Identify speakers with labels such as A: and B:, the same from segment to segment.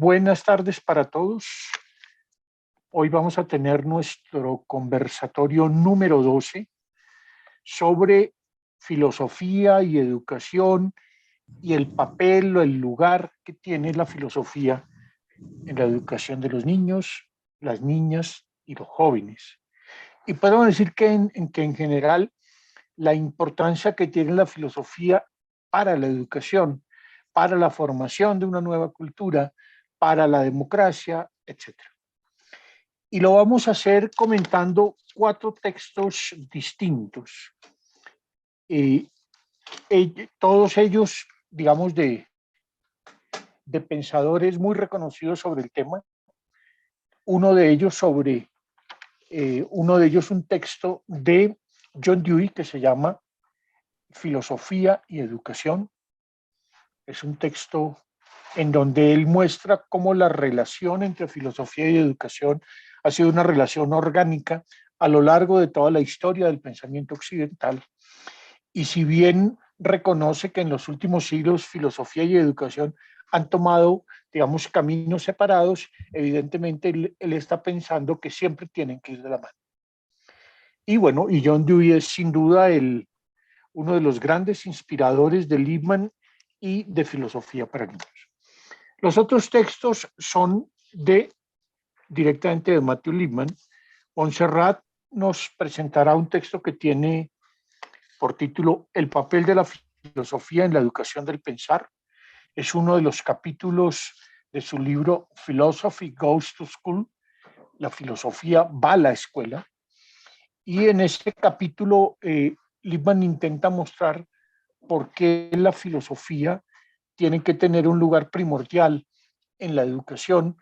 A: Buenas tardes para todos. Hoy vamos a tener nuestro conversatorio número 12 sobre filosofía y educación y el papel o el lugar que tiene la filosofía en la educación de los niños, las niñas y los jóvenes. Y podemos decir que en general la importancia que tiene la filosofía para la educación, para la formación de una nueva cultura, para la democracia, etcétera. Y lo vamos a hacer comentando 4 textos distintos. Eh, Todos ellos, digamos, de pensadores muy reconocidos sobre el tema. Uno de ellos un texto de John Dewey que se llama Filosofía y Educación. Es un texto en donde él muestra cómo la relación entre filosofía y educación ha sido una relación orgánica a lo largo de toda la historia del pensamiento occidental. Y si bien reconoce que en los últimos siglos filosofía y educación han tomado, digamos, caminos separados, evidentemente él está pensando que siempre tienen que ir de la mano. Y bueno, y John Dewey es sin duda uno de los grandes inspiradores de Lippmann y de filosofía para niños. Los otros textos son directamente de Matthew Lipman. Montserrat nos presentará un texto que tiene por título El papel de la filosofía en la educación del pensar. Es uno de los capítulos de su libro Philosophy Goes to School, la filosofía va a la escuela. Y en este capítulo Lipman intenta mostrar por qué la filosofía tiene que tener un lugar primordial en la educación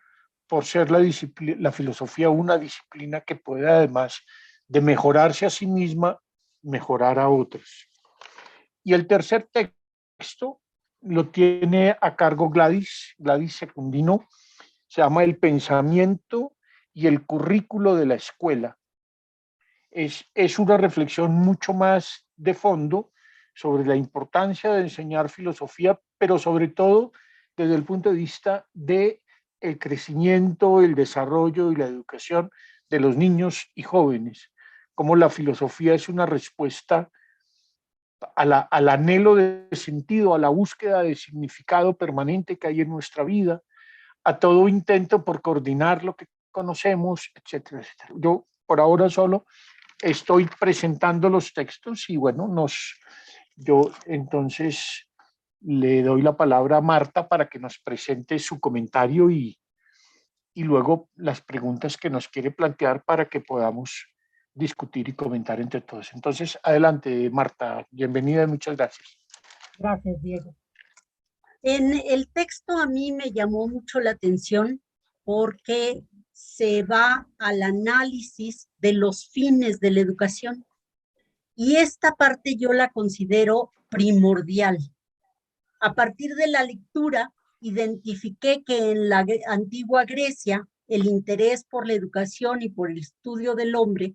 A: por ser la filosofía una disciplina que puede, además de mejorarse a sí misma, mejorar a otros. Y el tercer texto lo tiene a cargo Gladys Secundino, se llama El pensamiento y el currículo de la escuela. Es una reflexión mucho más de fondo sobre la importancia de enseñar filosofía, pero sobre todo desde el punto de vista de el crecimiento, el desarrollo y la educación de los niños y jóvenes, como la filosofía es una respuesta al anhelo de sentido, a la búsqueda de significado permanente que hay en nuestra vida, a todo intento por coordinar lo que conocemos, etcétera, etcétera. Yo por ahora solo estoy presentando los textos y bueno, yo entonces le doy la palabra a Marta para que nos presente su comentario y luego las preguntas que nos quiere plantear para que podamos discutir y comentar entre todos. Entonces, adelante, Marta, bienvenida y muchas gracias.
B: Gracias, Diego. En el texto a mí me llamó mucho la atención porque se va al análisis de los fines de la educación y esta parte yo la considero primordial. A partir de la lectura, identifiqué que en la antigua Grecia el interés por la educación y por el estudio del hombre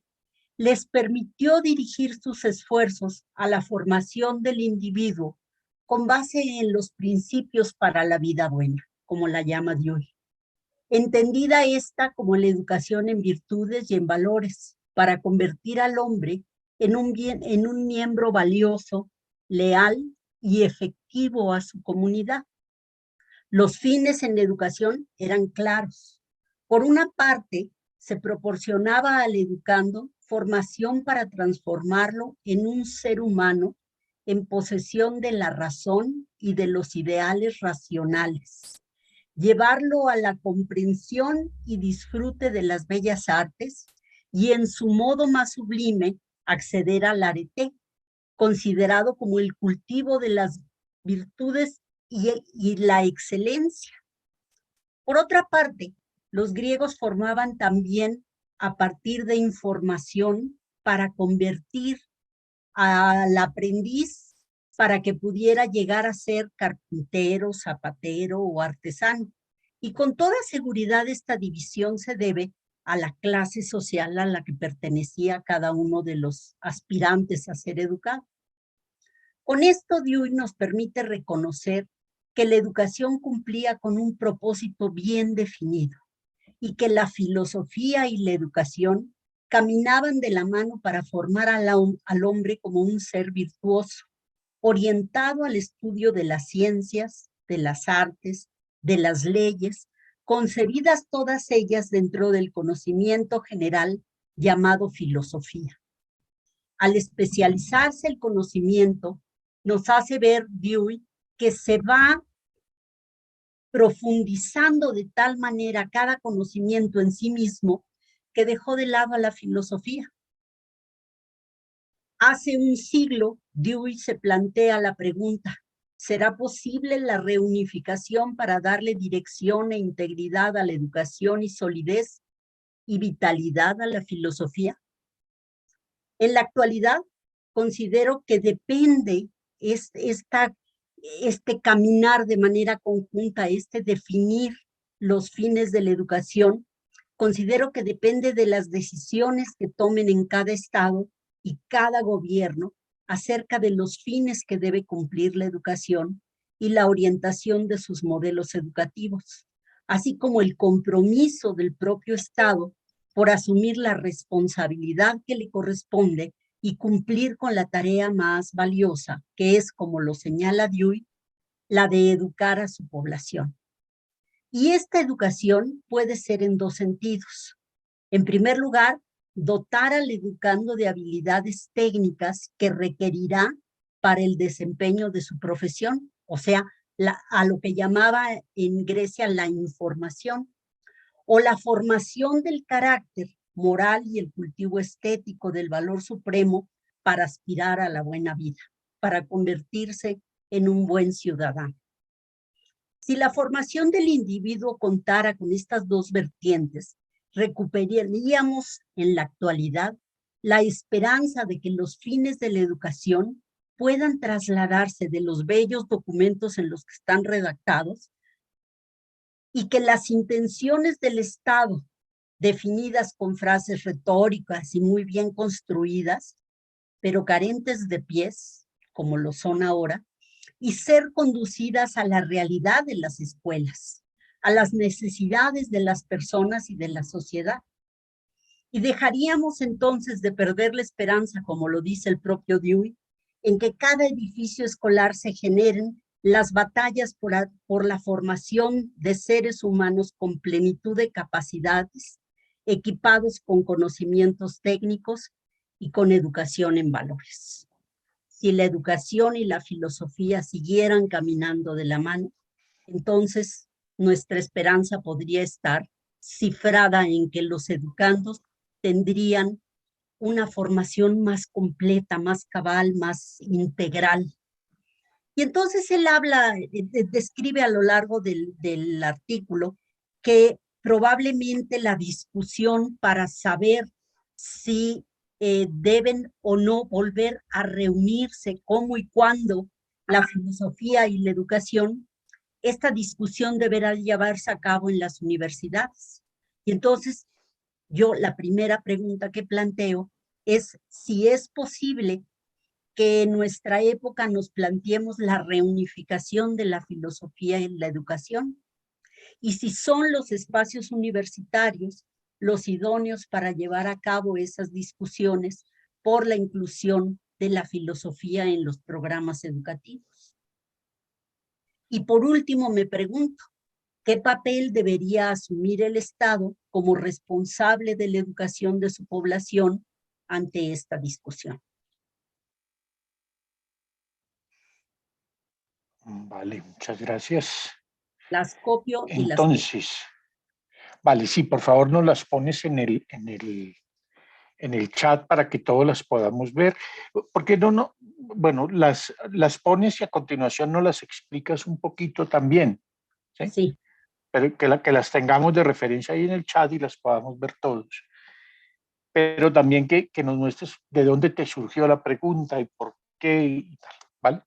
B: les permitió dirigir sus esfuerzos a la formación del individuo con base en los principios para la vida buena, como la llama Dewey. Entendida esta como la educación en virtudes y en valores, para convertir al hombre en un miembro valioso, leal y efectivo a su comunidad. Los fines en la educación eran claros. Por una parte, se proporcionaba al educando formación para transformarlo en un ser humano en posesión de la razón y de los ideales racionales, llevarlo a la comprensión y disfrute de las bellas artes y en su modo más sublime acceder al arete, considerado como el cultivo de las virtudes y la excelencia. Por otra parte, los griegos formaban también a partir de información para convertir al aprendiz para que pudiera llegar a ser carpintero, zapatero o artesano. Y con toda seguridad esta división se debe a la clase social a la que pertenecía cada uno de los aspirantes a ser educado. Con esto Dewey nos permite reconocer que la educación cumplía con un propósito bien definido y que la filosofía y la educación caminaban de la mano para formar al hombre como un ser virtuoso, orientado al estudio de las ciencias, de las artes, de las leyes, concebidas todas ellas dentro del conocimiento general llamado filosofía. Al especializarse el conocimiento, nos hace ver Dewey que se va profundizando de tal manera cada conocimiento en sí mismo que dejó de lado a la filosofía. Hace un siglo, Dewey se plantea la pregunta: ¿será posible la reunificación para darle dirección e integridad a la educación y solidez y vitalidad a la filosofía? En la actualidad, considero que depende este caminar de manera conjunta, definir los fines de la educación, considero que depende de las decisiones que tomen en cada estado y cada gobierno acerca de los fines que debe cumplir la educación y la orientación de sus modelos educativos, así como el compromiso del propio Estado por asumir la responsabilidad que le corresponde y cumplir con la tarea más valiosa, que es, como lo señala Dewey, la de educar a su población. Y esta educación puede ser en dos sentidos. En primer lugar, dotar al educando de habilidades técnicas que requerirá para el desempeño de su profesión, o sea, a lo que llamaba en Grecia la información, o la formación del carácter moral y el cultivo estético del valor supremo para aspirar a la buena vida, para convertirse en un buen ciudadano. Si la formación del individuo contara con estas dos vertientes, recuperaríamos en la actualidad la esperanza de que los fines de la educación puedan trasladarse de los bellos documentos en los que están redactados y que las intenciones del Estado, definidas con frases retóricas y muy bien construidas, pero carentes de pies, como lo son ahora, y ser conducidas a la realidad de las escuelas, a las necesidades de las personas y de la sociedad. Y dejaríamos entonces de perder la esperanza, como lo dice el propio Dewey, en que cada edificio escolar se generen las batallas por la formación de seres humanos con plenitud de capacidades, equipados con conocimientos técnicos y con educación en valores. Si la educación y la filosofía siguieran caminando de la mano, entonces nuestra esperanza podría estar cifrada en que los educandos tendrían una formación más completa, más cabal, más integral. Y entonces él describe a lo largo del artículo que probablemente la discusión para saber si deben o no volver a reunirse, cómo y cuándo, la filosofía y la educación, esta discusión deberá llevarse a cabo en las universidades. Y entonces yo la primera pregunta que planteo es si es posible que en nuestra época nos planteemos la reunificación de la filosofía y la educación, y si son los espacios universitarios los idóneos para llevar a cabo esas discusiones por la inclusión de la filosofía en los programas educativos. Y por último me pregunto, ¿qué papel debería asumir el Estado como responsable de la educación de su población ante esta discusión?
A: Vale, muchas gracias.
B: Las copio y las...
A: Entonces, vale, sí, por favor nos las pones en el chat para que todos las podamos ver. Porque bueno, las pones y a continuación nos las explicas un poquito también, ¿sí?
B: Sí.
A: Pero que las tengamos de referencia ahí en el chat y las podamos ver todos. Pero también que nos muestres de dónde te surgió la pregunta y por qué y tal, ¿vale?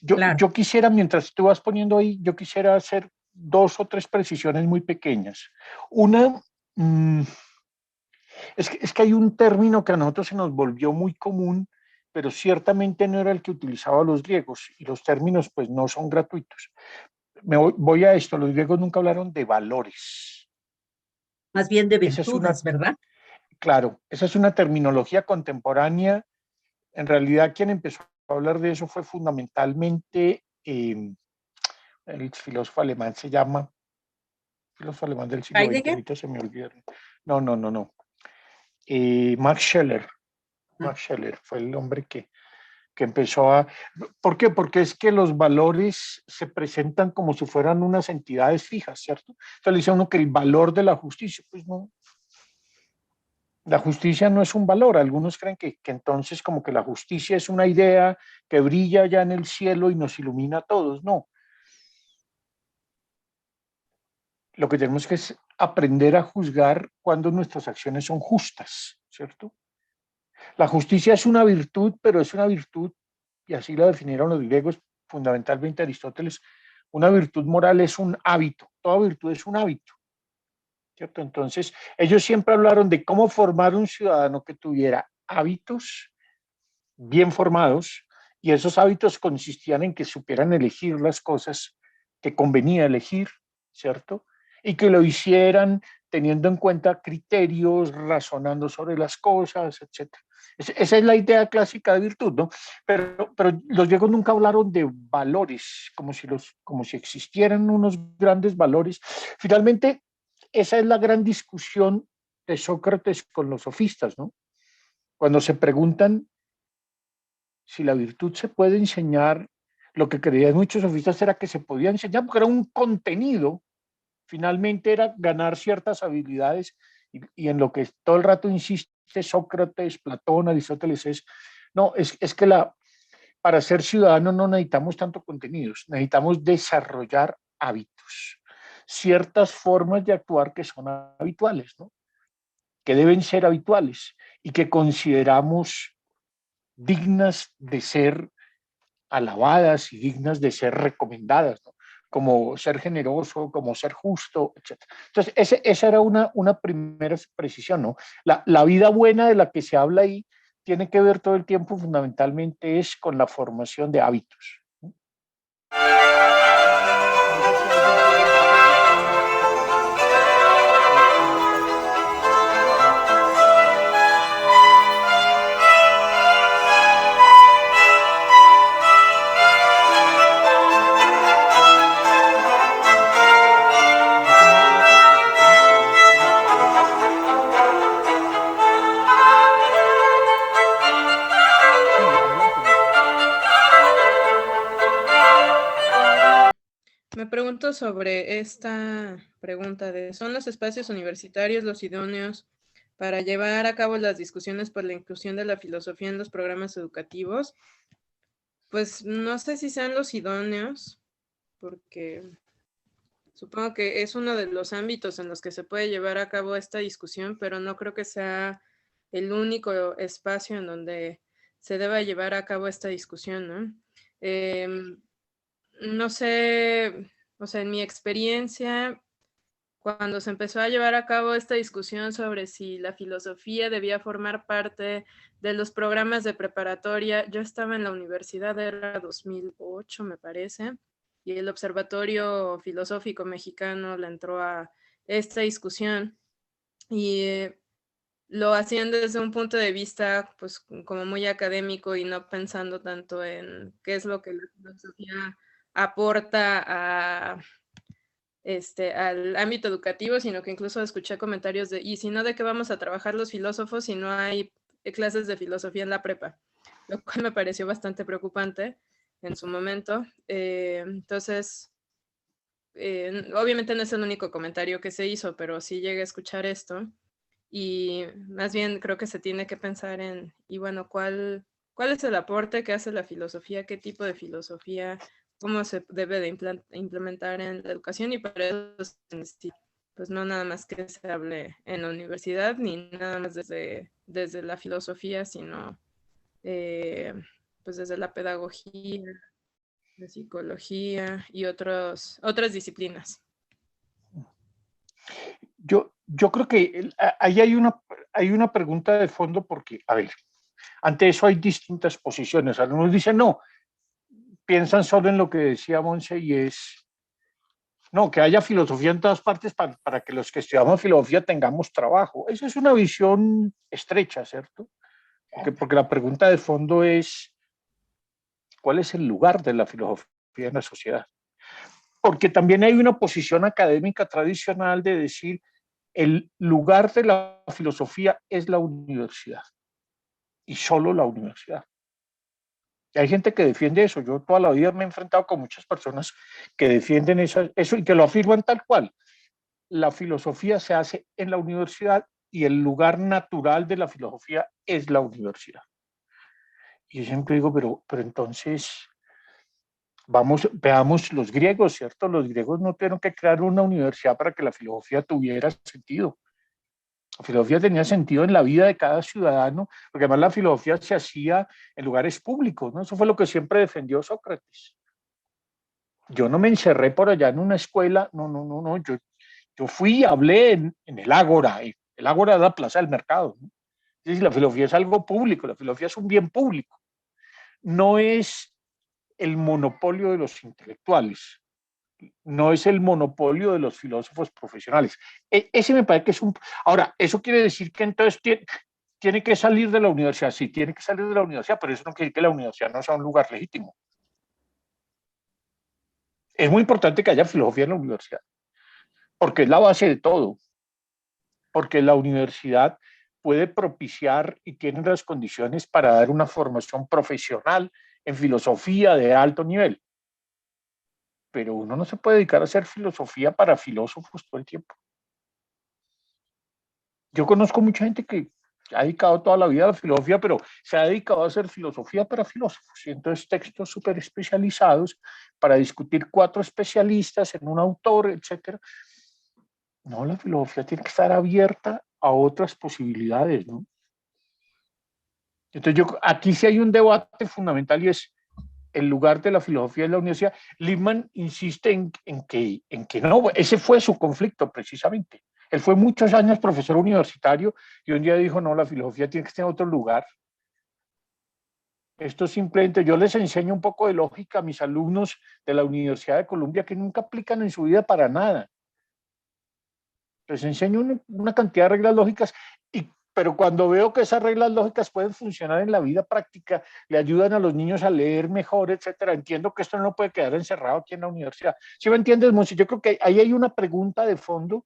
B: Claro.
A: Yo quisiera, mientras tú vas poniendo ahí, yo quisiera hacer 2 o 3 precisiones muy pequeñas. Una, es que hay un término que a nosotros se nos volvió muy común pero ciertamente no era el que utilizaba los griegos, y los términos pues no son gratuitos. Voy a esto, los griegos nunca hablaron de valores.
B: Más bien de
A: Esa es una,
B: virtudes, ¿verdad?
A: claro, esa es una terminología contemporánea. En realidad quien empezó a hablar de eso fue fundamentalmente el filósofo alemán, se llama, filósofo alemán del siglo XX,
B: Heidegger.
A: ahorita se me olvidó. No, no, no, no. Max Scheler.
B: Ah,
A: Max Scheler fue el hombre que empezó a... ¿Por qué? Porque es que los valores se presentan como si fueran unas entidades fijas, ¿cierto? Entonces le dice a uno que el valor de la justicia, pues no, la justicia no es un valor. Algunos creen que entonces como que la justicia es una idea que brilla ya en el cielo y nos ilumina a todos. No, lo que tenemos que es aprender a juzgar cuando nuestras acciones son justas, ¿cierto? La justicia es una virtud, pero es una virtud, y así la definieron los griegos, fundamentalmente Aristóteles, una virtud moral es un hábito, toda virtud es un hábito, ¿cierto? Entonces, ellos siempre hablaron de cómo formar un ciudadano que tuviera hábitos bien formados, y esos hábitos consistían en que supieran elegir las cosas que convenía elegir, ¿cierto? Y que lo hicieran teniendo en cuenta criterios, razonando sobre las cosas, etcétera. Esa es la idea clásica de virtud, ¿no? Pero los griegos nunca hablaron de valores, como si existieran unos grandes valores. Finalmente, esa es la gran discusión de Sócrates con los sofistas, ¿no? Cuando se preguntan si la virtud se puede enseñar, lo que creían muchos sofistas era que se podía enseñar porque era un contenido, finalmente era ganar ciertas habilidades, y en lo que todo el rato insiste Sócrates, Platón, Aristóteles es, no, es que para ser ciudadano no necesitamos tanto contenidos, necesitamos desarrollar hábitos, ciertas formas de actuar que son habituales, ¿no? Que deben ser habituales y que consideramos dignas de ser alabadas y dignas de ser recomendadas, ¿no? Como ser generoso, como ser justo, etc. Entonces, esa era una primera precisión, ¿no? La vida buena de la que se habla ahí tiene que ver todo el tiempo fundamentalmente es con la formación de hábitos. ¿No? No sé si alguien quiere intervenir en esta parte o no paso. Yo tenía unas exposiciones, pero no sé si me pueden interrumpir. Sí, adelante, Misa.
C: Me pregunto sobre esta pregunta de, ¿son los espacios universitarios los idóneos para llevar a cabo las discusiones por la inclusión de la filosofía en los programas educativos? Pues no sé si sean los idóneos, porque supongo que es uno de los ámbitos en los que se puede llevar a cabo esta discusión, pero no creo que sea el único espacio en donde se deba llevar a cabo esta discusión, ¿no? No sé, o sea, en mi experiencia, cuando se empezó a llevar a cabo esta discusión sobre si la filosofía debía formar parte de los programas de preparatoria, yo estaba en la universidad, era 2008 me parece, y el Observatorio Filosófico Mexicano le entró a esta discusión y lo hacían desde un punto de vista pues como muy académico y no pensando tanto en qué es lo que la filosofía aporta al ámbito educativo, sino que incluso escuché comentarios de, ¿y si no, de qué vamos a trabajar los filósofos si no hay clases de filosofía en la prepa? Lo cual me pareció bastante preocupante en su momento. Entonces, obviamente no es el único comentario que se hizo, pero sí llegué a escuchar esto. Y más bien creo que se tiene que pensar en, y bueno, ¿cuál es el aporte que hace la filosofía? ¿Qué tipo de filosofía? ¿Cómo se debe de implementar en la educación? Y para eso pues no nada más que se hable en la universidad, ni nada más desde la filosofía, sino eh, pues desde la pedagogía, la psicología y otras disciplinas.
A: Yo creo que ahí hay una pregunta de fondo porque, a ver, Ante eso hay distintas posiciones. Algunos dicen, no, piensan solo en lo que decía Monse y es, no, que haya filosofía en todas partes para que los que estudiamos filosofía tengamos trabajo. Esa es una visión estrecha, ¿cierto? Porque la pregunta de fondo es, ¿cuál es el lugar de la filosofía en la sociedad? Porque también hay una posición académica tradicional de decir, el lugar de la filosofía es la universidad y solo la universidad. Y hay gente que defiende eso. Yo toda la vida me he enfrentado con muchas personas que defienden eso y que lo afirman tal cual. La filosofía se hace en la universidad y el lugar natural de la filosofía es la universidad. Y yo siempre digo, pero entonces, veamos los griegos, ¿cierto? Los griegos no tuvieron que crear una universidad para que la filosofía tuviera sentido. La filosofía tenía sentido en la vida de cada ciudadano, porque además la filosofía se hacía en lugares públicos, ¿no? Eso fue lo que siempre defendió Sócrates. Yo no me encerré por allá en una escuela, no, yo fui y hablé en el Ágora, el Ágora es la plaza del mercado, ¿no? Es decir, la filosofía es algo público, la filosofía es un bien público, no es el monopolio de los intelectuales, no es el monopolio de los filósofos profesionales. Ese me parece que es un... Ahora, ¿eso quiere decir que entonces tiene que salir de la universidad? Sí, tiene que salir de la universidad, pero eso no quiere decir que la universidad no sea un lugar legítimo. Es muy importante que haya filosofía en la universidad, porque es la base de todo, porque la universidad puede propiciar y tiene las condiciones para dar una formación profesional en filosofía de alto nivel. Pero uno no se puede dedicar a hacer filosofía para filósofos todo el tiempo. Yo conozco mucha gente que ha dedicado toda la vida a la filosofía, pero se ha dedicado a hacer filosofía para filósofos. Y entonces textos súper especializados para discutir 4 especialistas en un autor, etc. No, la filosofía tiene que estar abierta a otras posibilidades, ¿no? Entonces aquí sí hay un debate fundamental y es el lugar de la filosofía en la universidad. Lippmann insiste en que no, ese fue su conflicto precisamente. Él fue muchos años profesor universitario y un día dijo, no, la filosofía tiene que estar en otro lugar. Esto simplemente, yo les enseño un poco de lógica a mis alumnos de la Universidad de Columbia que nunca aplican en su vida para nada. Les enseño una cantidad de reglas lógicas, pero cuando veo que esas reglas lógicas pueden funcionar en la vida práctica, le ayudan a los niños a leer mejor, etcétera, entiendo que esto no puede quedar encerrado aquí en la universidad. ¿Sí me entiendes, Monsi? Yo creo que ahí hay una pregunta de fondo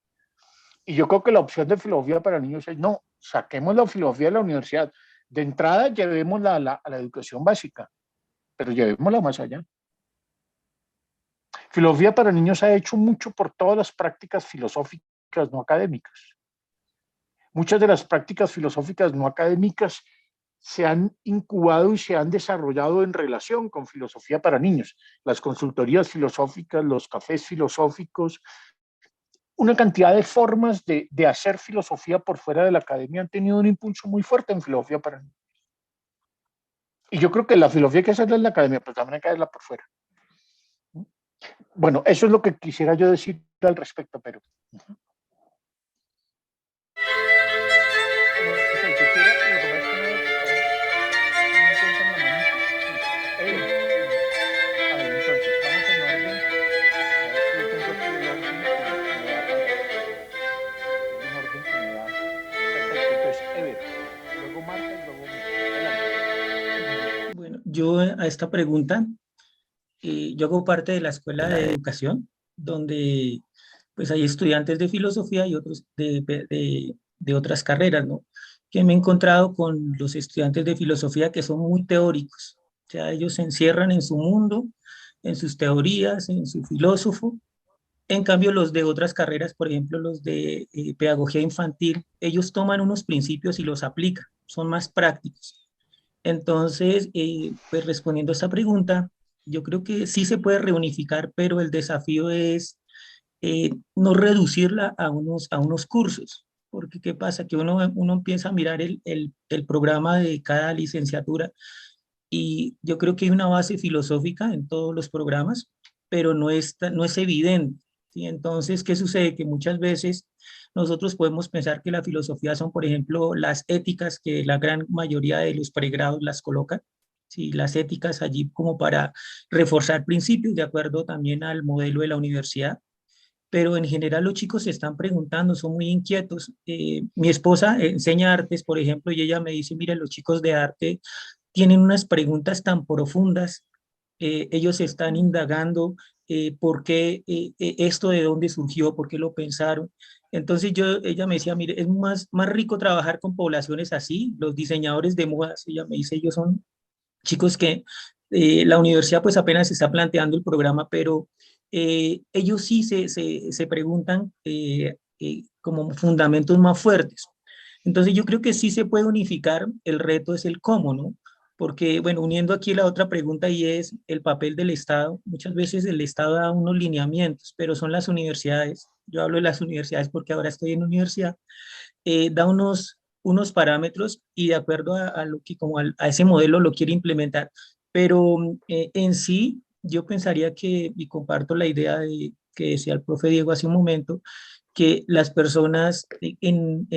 A: y yo creo que la opción de filosofía para niños es no, saquemos la filosofía de la universidad. De entrada, llevémosla a la educación básica, pero llevémosla más allá. Filosofía para niños ha hecho mucho por todas las prácticas filosóficas no académicas. Muchas de las prácticas filosóficas no académicas se han incubado y se han desarrollado en relación con filosofía para niños. Las consultorías filosóficas, los cafés filosóficos, una cantidad de formas de hacer filosofía por fuera de la academia han tenido un impulso muy fuerte en filosofía para niños. Y yo creo que la filosofía hay que hacerla en la academia, pero también hay que hacerla por fuera. Bueno, eso es lo que quisiera yo decir al respecto, pero...
D: Bueno, yo a esta pregunta, yo hago parte de la Escuela de Educación, donde pues hay estudiantes de filosofía y otros de otras carreras, ¿no? Que me he encontrado con los estudiantes de filosofía que son muy teóricos. O sea, ellos se encierran en su mundo, en sus teorías, en su filósofo. En cambio, los de otras carreras, por ejemplo, los de pedagogía infantil, ellos toman unos principios y los aplican, son más prácticos. Entonces, pues respondiendo a esta pregunta, yo creo que sí se puede reunificar, pero el desafío es no reducirla a unos cursos, porque ¿qué pasa? Que uno empieza a mirar el programa de cada licenciatura y yo creo que hay una base filosófica en todos los programas, pero no es evidente. ¿sí? Entonces, ¿qué sucede? Que muchas veces nosotros podemos pensar que la filosofía son, por ejemplo, las éticas que la gran mayoría de los pregrados las colocan, ¿sí? Las éticas allí como para reforzar principios de acuerdo también al modelo de la universidad, pero en general los chicos se están preguntando, son muy inquietos. Mi esposa enseña artes, por ejemplo, y ella me dice, mire, los chicos de arte tienen unas preguntas tan profundas, ellos están indagando por qué esto de dónde surgió, por qué lo pensaron. Entonces ella me decía, mire, es más rico trabajar con poblaciones así, los diseñadores de modas, ella me dice, ellos son chicos que la universidad pues apenas está planteando el programa, pero ellos sí se preguntan como fundamentos más fuertes. Entonces yo creo que sí se puede unificar, el reto es el cómo, ¿no? Porque, bueno, uniendo aquí la otra pregunta y es el papel del Estado. Muchas veces el Estado da unos lineamientos, pero son las universidades, yo hablo de las universidades porque ahora estoy en universidad, da unos parámetros y de acuerdo a lo que, como a ese modelo lo quiere implementar. Pero en sí, yo pensaría que, y comparto la idea que decía el profe Diego hace un momento, que las personas en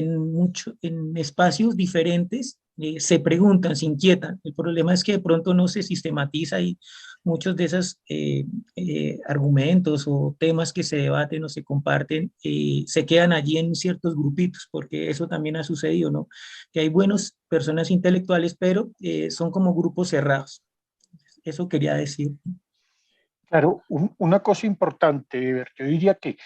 D: espacios diferentes se preguntan, se inquietan. El problema es que de pronto no se sistematiza y muchos de esos argumentos o temas que se debaten o se comparten se quedan allí en ciertos grupitos, porque eso también ha sucedido, ¿no? Que hay buenas personas intelectuales, pero son como grupos cerrados. Eso quería decir.
A: Claro, una cosa importante, Ever, yo diría que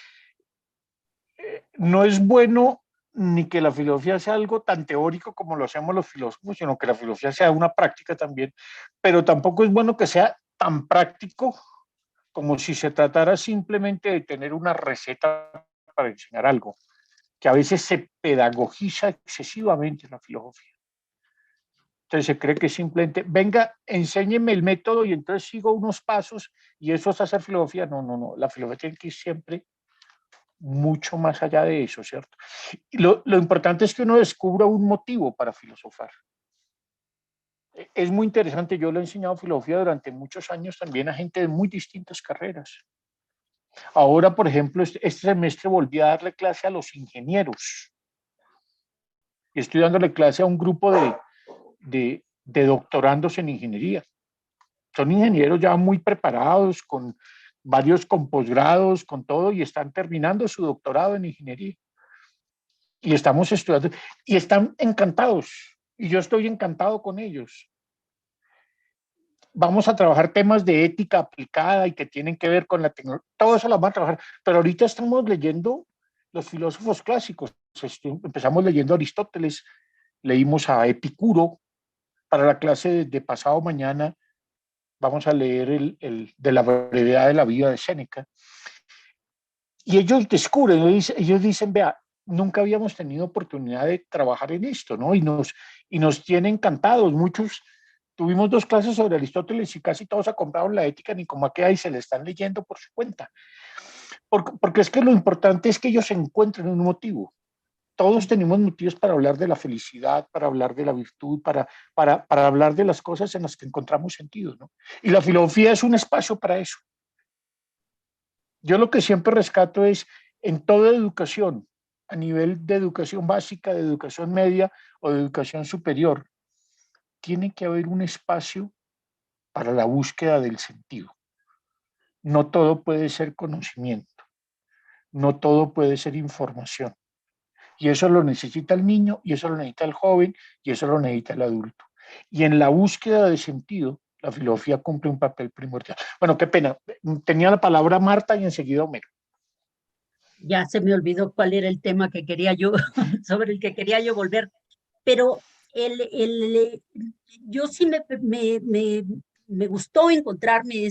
A: no es bueno ni que la filosofía sea algo tan teórico como lo hacemos los filósofos, sino que la filosofía sea una práctica también, pero tampoco es bueno que sea tan práctico como si se tratara simplemente de tener una receta para enseñar algo, que a veces se pedagogiza excesivamente la filosofía. Entonces se cree que simplemente, venga, enséñeme el método y entonces sigo unos pasos y eso es hacer filosofía. No, no, no, la filosofía tiene que ir siempre mucho más allá de eso, ¿cierto? Y lo importante es que uno descubra un motivo para filosofar. Es muy interesante, yo le he enseñado filosofía durante muchos años también a gente de muy distintas carreras. Ahora, por ejemplo, este semestre volví a darle clase a los ingenieros. Y estoy dándole clase a un grupo de doctorandos en ingeniería. Son ingenieros ya muy preparados, con varios con posgrados, con todo, y están terminando su doctorado en ingeniería. Y estamos estudiando, y están encantados, y yo estoy encantado con ellos. Vamos a trabajar temas de ética aplicada y que tienen que ver con la tecnología, todo eso lo vamos a trabajar, pero ahorita estamos leyendo los filósofos clásicos, empezamos leyendo a Aristóteles, leímos a Epicuro, para la clase de pasado mañana vamos a leer de la brevedad de la vida de Séneca, y ellos descubren, ellos dicen, vea, nunca habíamos tenido oportunidad de trabajar en esto, ¿no? Y nos tiene encantados. Muchos tuvimos 2 clases sobre Aristóteles y casi todos ha comprado la ética ni como aquella y se le están leyendo por su cuenta. Porque es que lo importante es que ellos encuentren un motivo. Todos tenemos motivos para hablar de la felicidad, para hablar de la virtud, para hablar de las cosas en las que encontramos sentido, ¿no? Y la filosofía es un espacio para eso. Yo lo que siempre rescato es en toda educación, a nivel de educación básica, de educación media o de educación superior, tiene que haber un espacio para la búsqueda del sentido. No todo puede ser conocimiento, no todo puede ser información. Y eso lo necesita el niño, y eso lo necesita el joven, y eso lo necesita el adulto. Y en la búsqueda de sentido, la filosofía cumple un papel primordial. Bueno, qué pena, tenía la palabra Marta y enseguida Homero.
B: Ya se me olvidó cuál era el tema que quería yo, sobre el que quería yo volver, pero yo sí me gustó encontrarme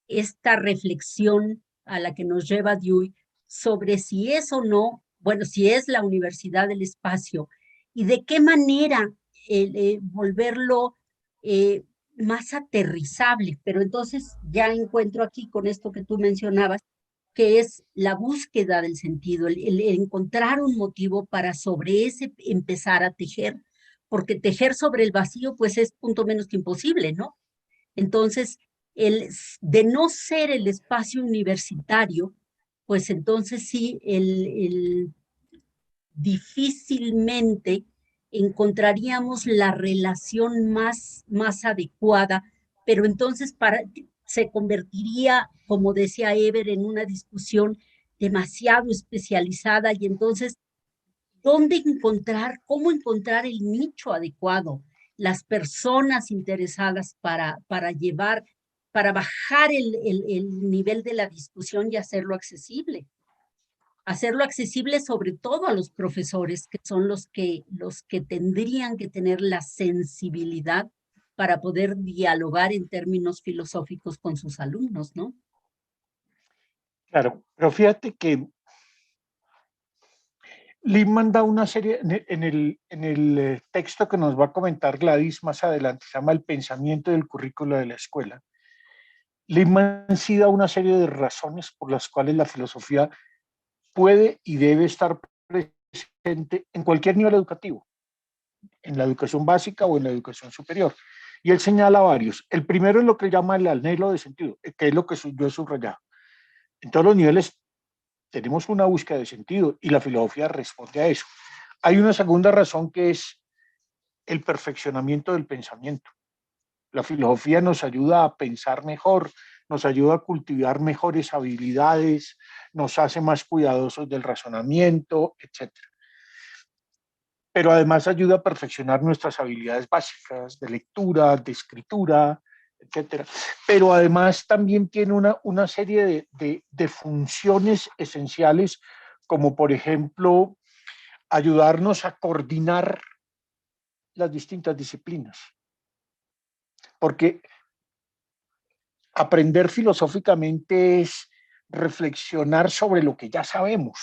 B: esta reflexión a la que nos lleva Dewey sobre si es o no, bueno, si es la universidad del espacio y de qué manera volverlo eh, más aterrizable. Pero entonces ya encuentro aquí con esto que tú mencionabas, que es la búsqueda del sentido, el encontrar un motivo para sobre ese empezar a tejer, porque tejer sobre el vacío pues es punto menos que imposible, ¿no? Entonces, de no ser el espacio universitario, pues entonces sí, difícilmente encontraríamos la relación más adecuada, pero entonces se convertiría, como decía Eber, en una discusión demasiado especializada y entonces, ¿dónde encontrar, cómo encontrar el nicho adecuado, las personas interesadas para llevar, para bajar el nivel de la discusión y hacerlo accesible? Hacerlo accesible sobre todo a los profesores, que son los que tendrían que tener la sensibilidad para poder dialogar en términos filosóficos con sus alumnos, ¿no?
A: Claro, pero fíjate que Lippmann da una serie, en el texto que nos va a comentar Gladys más adelante, se llama El pensamiento del currículo de la escuela. Lippmann sí da una serie de razones por las cuales la filosofía puede y debe estar presente en cualquier nivel educativo, en la educación básica o en la educación superior. Y él señala varios. El primero es lo que él llama el anhelo de sentido, que es lo que yo he subrayado. En todos los niveles tenemos una búsqueda de sentido y la filosofía responde a eso. Hay una segunda razón que es el perfeccionamiento del pensamiento. La filosofía nos ayuda a pensar mejor, nos ayuda a cultivar mejores habilidades, nos hace más cuidadosos del razonamiento, etc. Pero además ayuda a perfeccionar nuestras habilidades básicas de lectura, de escritura, etc. Pero además también tiene una serie de funciones esenciales, como por ejemplo ayudarnos a coordinar las distintas disciplinas. Porque aprender filosóficamente es reflexionar sobre lo que ya sabemos.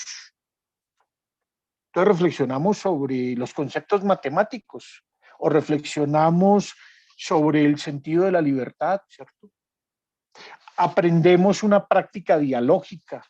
A: Entonces reflexionamos sobre los conceptos matemáticos o reflexionamos sobre el sentido de la libertad, ¿cierto? Aprendemos una práctica dialógica,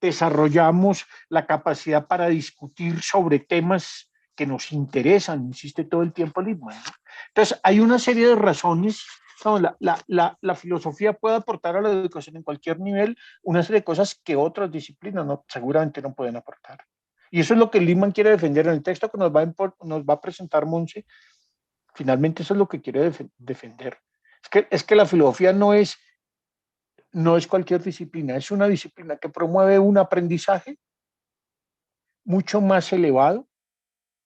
A: desarrollamos la capacidad para discutir sobre temas que nos interesan, insiste todo el tiempo Lippmann, ¿no? Entonces, hay una serie de razones. No, la filosofía puede aportar a la educación en cualquier nivel una serie de cosas que otras disciplinas seguramente no pueden aportar. Y eso es lo que Lippmann quiere defender en el texto que nos va a presentar Monse. Finalmente eso es lo que quiere defender. Es que la filosofía no es cualquier disciplina, es una disciplina que promueve un aprendizaje mucho más elevado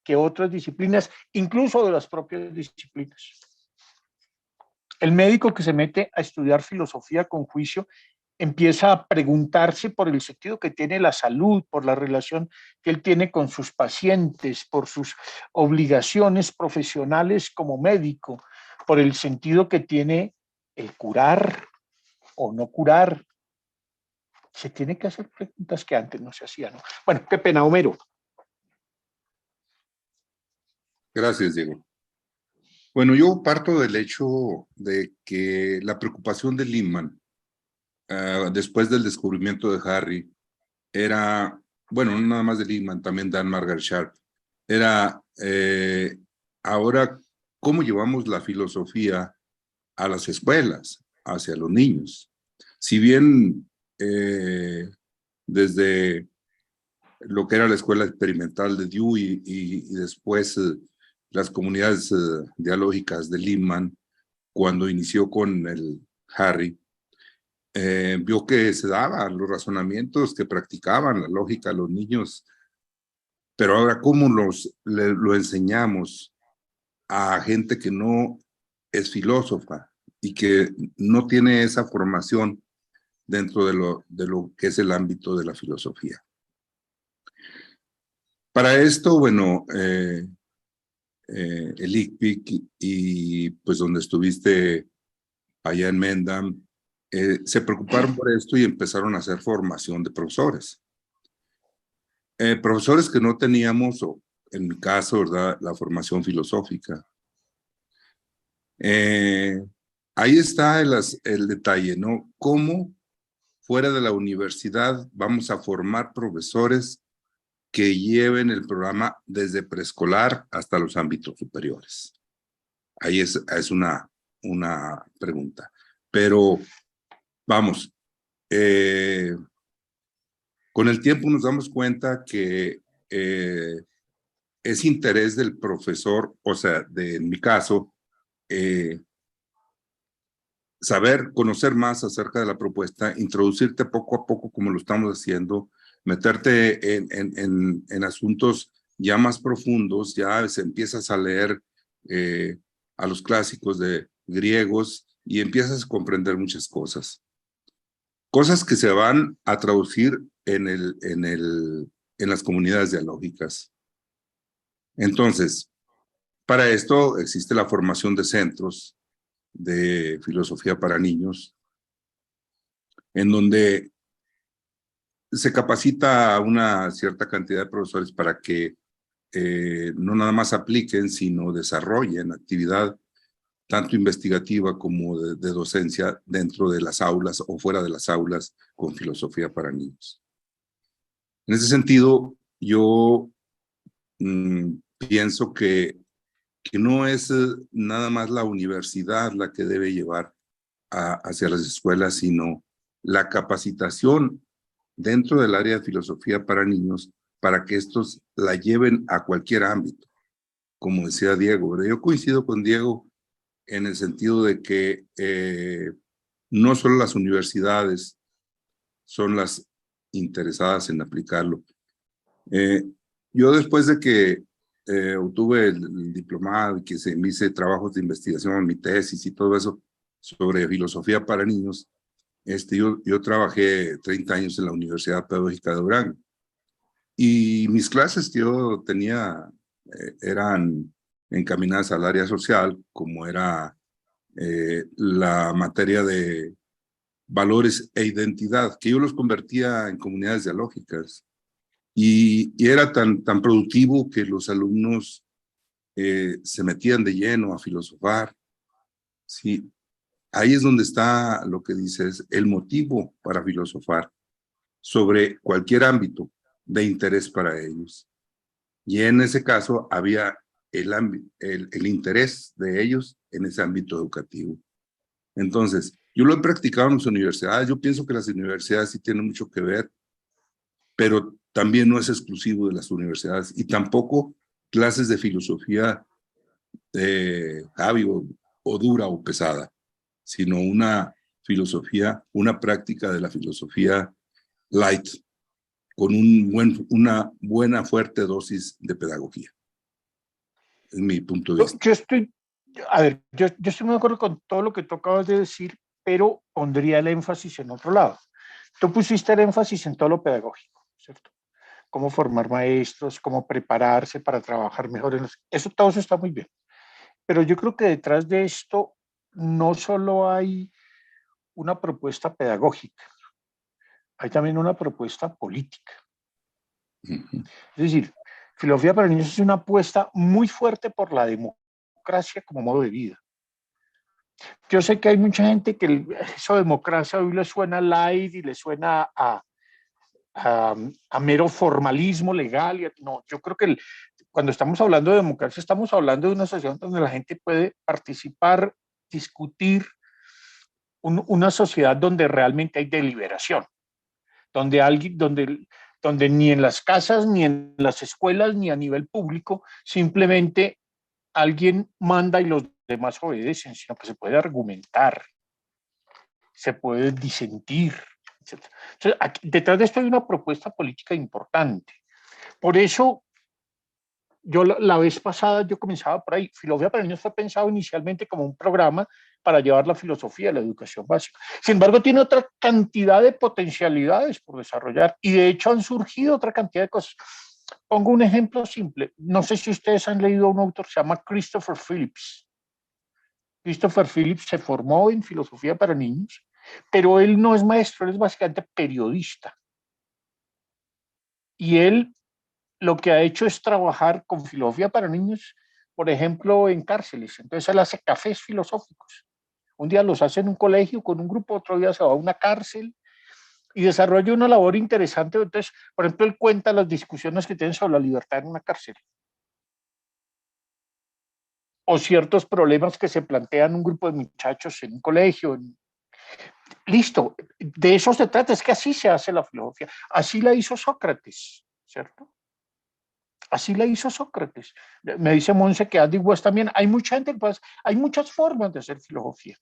A: que otras disciplinas, incluso de las propias disciplinas. El médico que se mete a estudiar filosofía con juicio empieza a preguntarse por el sentido que tiene la salud, por la relación que él tiene con sus pacientes, por sus obligaciones profesionales como médico, por el sentido que tiene el curar o no curar. Se tiene que hacer preguntas que antes no se hacían, ¿no? Bueno, qué pena, Homero.
E: Gracias, Diego. Bueno, yo parto del hecho de que la preocupación de Lippmann, después del descubrimiento de Harry, era, bueno, no nada más de Lippmann, también Dan Margaret Sharp, era ahora cómo llevamos la filosofía a las escuelas, hacia los niños. Si bien desde lo que era la escuela experimental de Dewey y después las comunidades dialógicas de Lippmann, cuando inició con el Harry, vio que se daban los razonamientos que practicaban la lógica a los niños, pero ahora cómo lo enseñamos a gente que no es filósofa y que no tiene esa formación dentro de lo que es el ámbito de la filosofía. Para esto, bueno, el ICPIC y pues donde estuviste allá en Mendam, se preocuparon por esto y empezaron a hacer formación de profesores. Profesores que no teníamos, o en mi caso, ¿verdad?, la formación filosófica. Ahí está el detalle, ¿no? Cómo fuera de la universidad vamos a formar profesores que lleven el programa desde preescolar hasta los ámbitos superiores. Ahí es una pregunta. Pero, vamos, Con el tiempo nos damos cuenta que es interés del profesor, o sea, en mi caso, saber, conocer más acerca de la propuesta, introducirte poco a poco como lo estamos haciendo, meterte en asuntos ya más profundos, ya empiezas a leer a los clásicos de griegos y empiezas a comprender muchas cosas. Cosas que se van a traducir en las comunidades dialógicas. Entonces, para esto existe la formación de centros de filosofía para niños, en donde se capacita a una cierta cantidad de profesores para que no nada más apliquen, sino desarrollen actividad tanto investigativa como de docencia dentro de las aulas o fuera de las aulas con filosofía para niños. En ese sentido, yo pienso que no es nada más la universidad la que debe llevar hacia las escuelas, sino la capacitación dentro del área de filosofía para niños para que estos la lleven a cualquier ámbito, como decía Diego. Yo coincido con Diego en el sentido de que no solo las universidades son las interesadas en aplicarlo. Yo después de que obtuve el diplomado y que me hice trabajos de investigación, mi tesis y todo eso sobre filosofía para niños, yo trabajé 30 años en la Universidad Pedagógica de Durango. Y mis clases que yo tenía eran encaminadas al área social, como era la materia de valores e identidad, que yo los convertía en comunidades dialógicas. Y era tan productivo que los alumnos se metían de lleno a filosofar. Sí, ahí es donde está lo que dices, el motivo para filosofar sobre cualquier ámbito de interés para ellos. Y en ese caso había el interés de ellos en ese ámbito educativo. Entonces, yo lo he practicado en las universidades. Yo pienso que las universidades sí tienen mucho que ver, pero también no es exclusivo de las universidades y tampoco clases de filosofía heavy o dura o pesada, sino una filosofía, una práctica de la filosofía light, con una buena fuerte dosis de pedagogía. Es mi punto de vista.
A: Yo estoy muy de acuerdo con todo lo que tú acabas de decir, pero pondría el énfasis en otro lado. Tú pusiste el énfasis en todo lo pedagógico, ¿cierto? Cómo formar maestros, cómo prepararse para trabajar mejor todo eso está muy bien. Pero yo creo que detrás de esto no solo hay una propuesta pedagógica, hay también una propuesta política. Es decir, filosofía para niños es una apuesta muy fuerte por la democracia como modo de vida. Yo sé que hay mucha gente que eso de democracia hoy le suena light y le suena a mero formalismo legal. No, yo creo que cuando estamos hablando de democracia estamos hablando de una sociedad donde la gente puede participar, discutir, una sociedad donde realmente hay deliberación, donde ni en las casas, ni en las escuelas, ni a nivel público, simplemente alguien manda y los demás obedecen, sino que se puede argumentar, se puede disentir, etc. Entonces, detrás de esto hay una propuesta política importante. Por eso, yo la vez pasada yo comenzaba por ahí. Filosofía para niños fue pensado inicialmente como un programa para llevar la filosofía a la educación básica. Sin embargo, tiene otra cantidad de potencialidades por desarrollar y de hecho han surgido otra cantidad de cosas. Pongo un ejemplo simple. No sé si ustedes han leído a un autor que se llama Christopher Phillips. Christopher Phillips se formó en filosofía para niños, pero él no es maestro, él es básicamente periodista. Y él lo que ha hecho es trabajar con filosofía para niños, por ejemplo, en cárceles. Entonces él hace cafés filosóficos. Un día los hace en un colegio con un grupo, otro día se va a una cárcel y desarrolla una labor interesante. Entonces, por ejemplo, él cuenta las discusiones que tienen sobre la libertad en una cárcel. O ciertos problemas que se plantean un grupo de muchachos en un colegio. Listo, de eso se trata, es que así se hace la filosofía. Así la hizo Sócrates, ¿cierto? Así la hizo Sócrates. Me dice Monse que Andy West también. Hay mucha gente que pasa, hay muchas formas de hacer filosofía.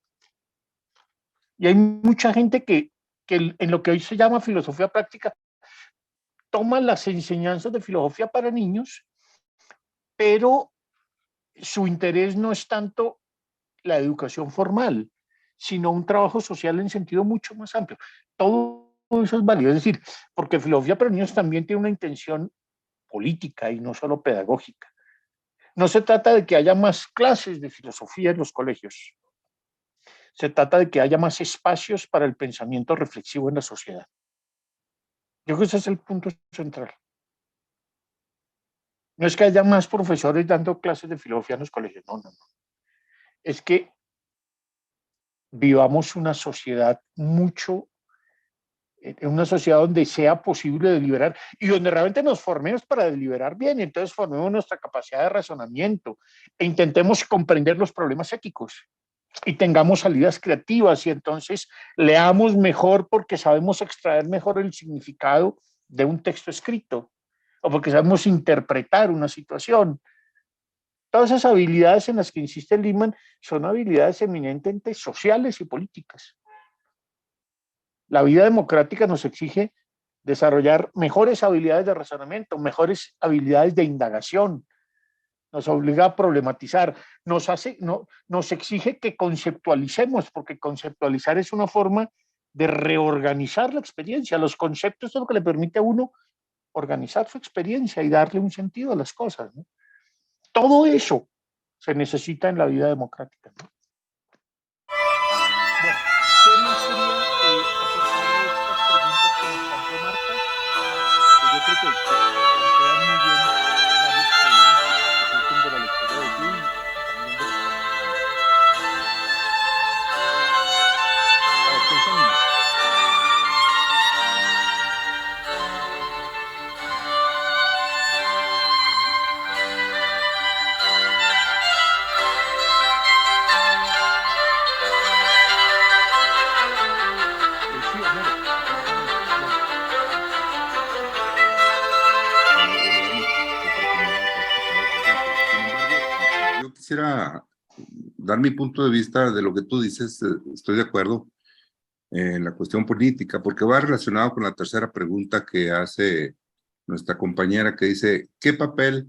A: Y hay mucha gente que en lo que hoy se llama filosofía práctica toma las enseñanzas de filosofía para niños, pero su interés no es tanto la educación formal, sino un trabajo social en sentido mucho más amplio. Todo eso es válido, es decir, porque filosofía para niños también tiene una intención política y no solo pedagógica. No se trata de que haya más clases de filosofía en los colegios. Se trata de que haya más espacios para el pensamiento reflexivo en la sociedad. Yo creo que ese es el punto central. No es que haya más profesores dando clases de filosofía en los colegios, no, no, no. Es que vivamos una sociedad en una sociedad donde sea posible deliberar y donde realmente nos formemos para deliberar bien, y entonces formemos nuestra capacidad de razonamiento e intentemos comprender los problemas éticos y tengamos salidas creativas y entonces leamos mejor porque sabemos extraer mejor el significado de un texto escrito o porque sabemos interpretar una situación. Todas esas habilidades en las que insiste Lippmann son habilidades eminentemente sociales y políticas. La vida democrática nos exige desarrollar mejores habilidades de razonamiento, mejores habilidades de indagación, nos obliga a problematizar, nos exige que conceptualicemos, porque conceptualizar es una forma de reorganizar la experiencia. Los conceptos es lo que le permite a uno organizar su experiencia y darle un sentido a las cosas, ¿no? Todo eso se necesita en la vida democrática, ¿no? Bueno, ¿qué más sería acerca de estas preguntas que nos planteó Marta? Pues yo creo que plantean muy bien varios problemas que surgen de la lectura de Dewey y también de los que a ver, piensa en más. Sí, Homero, efectivamente, claro.
E: Sin embargo, yo quisiera dar mi punto de vista de lo que tú dices. Estoy de acuerdo en la cuestión política, porque va relacionado con la tercera pregunta que hace nuestra compañera, que dice, ¿qué papel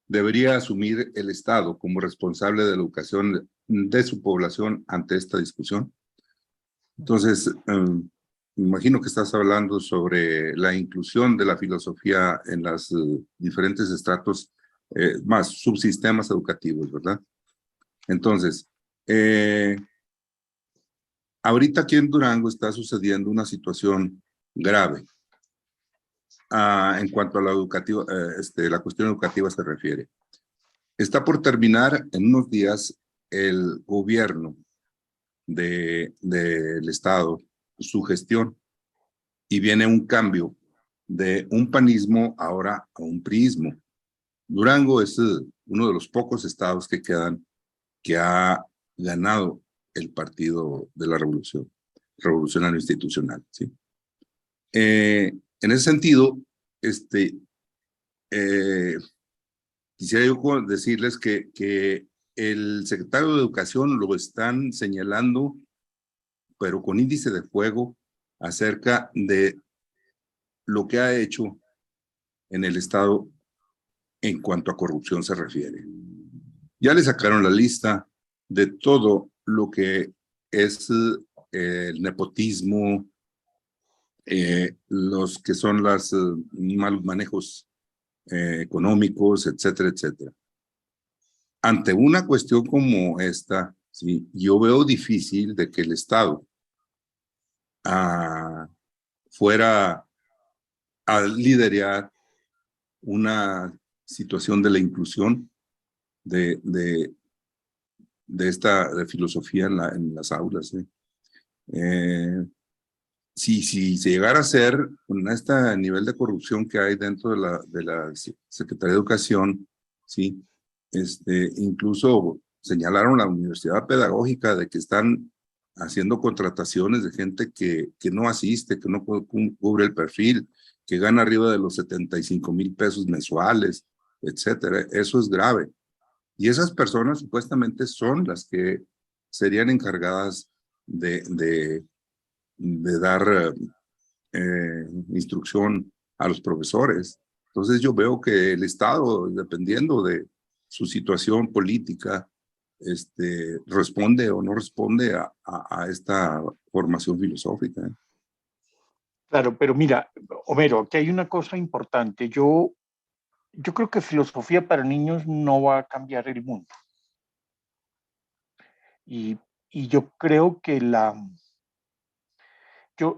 E: debería asumir el Estado como responsable de la educación de su población ante esta discusión? Entonces, me imagino que estás hablando sobre la inclusión de la filosofía en los diferentes estratos, más subsistemas educativos, ¿verdad? Entonces, ahorita aquí en Durango está sucediendo una situación grave en cuanto a la cuestión educativa se refiere. Está por terminar en unos días el gobierno del Estado, su gestión, y viene un cambio de un panismo ahora a un priismo. Durango es uno de los pocos estados que quedan que ha ganado el partido de la revolucionario institucional, ¿sí? En ese sentido, quisiera yo decirles que el secretario de Educación lo están señalando, pero con índice de fuego, acerca de lo que ha hecho en el Estado en cuanto a corrupción se refiere. Ya le sacaron la lista de todo lo que es el nepotismo, los que son los malos manejos económicos, etcétera, etcétera. Ante una cuestión como esta, ¿sí? Yo veo difícil de que el Estado fuera a liderar una situación de la inclusión de esta filosofía en las aulas, ¿sí? Si se llegara a hacer con este nivel de corrupción que hay dentro de la Secretaría de Educación, ¿sí? Incluso señalaron la Universidad Pedagógica de que están haciendo contrataciones de gente que no asiste, que no cubre el perfil, que gana arriba de los 75,000 pesos mensuales, etcétera. Eso es grave. Y esas personas supuestamente son las que serían encargadas de dar instrucción a los profesores. Entonces yo veo que el Estado, dependiendo de su situación política, responde o no responde a esta formación filosófica.
A: Claro, pero mira, Homero, aquí hay una cosa importante. Yo creo que filosofía para niños no va a cambiar el mundo. Y yo creo que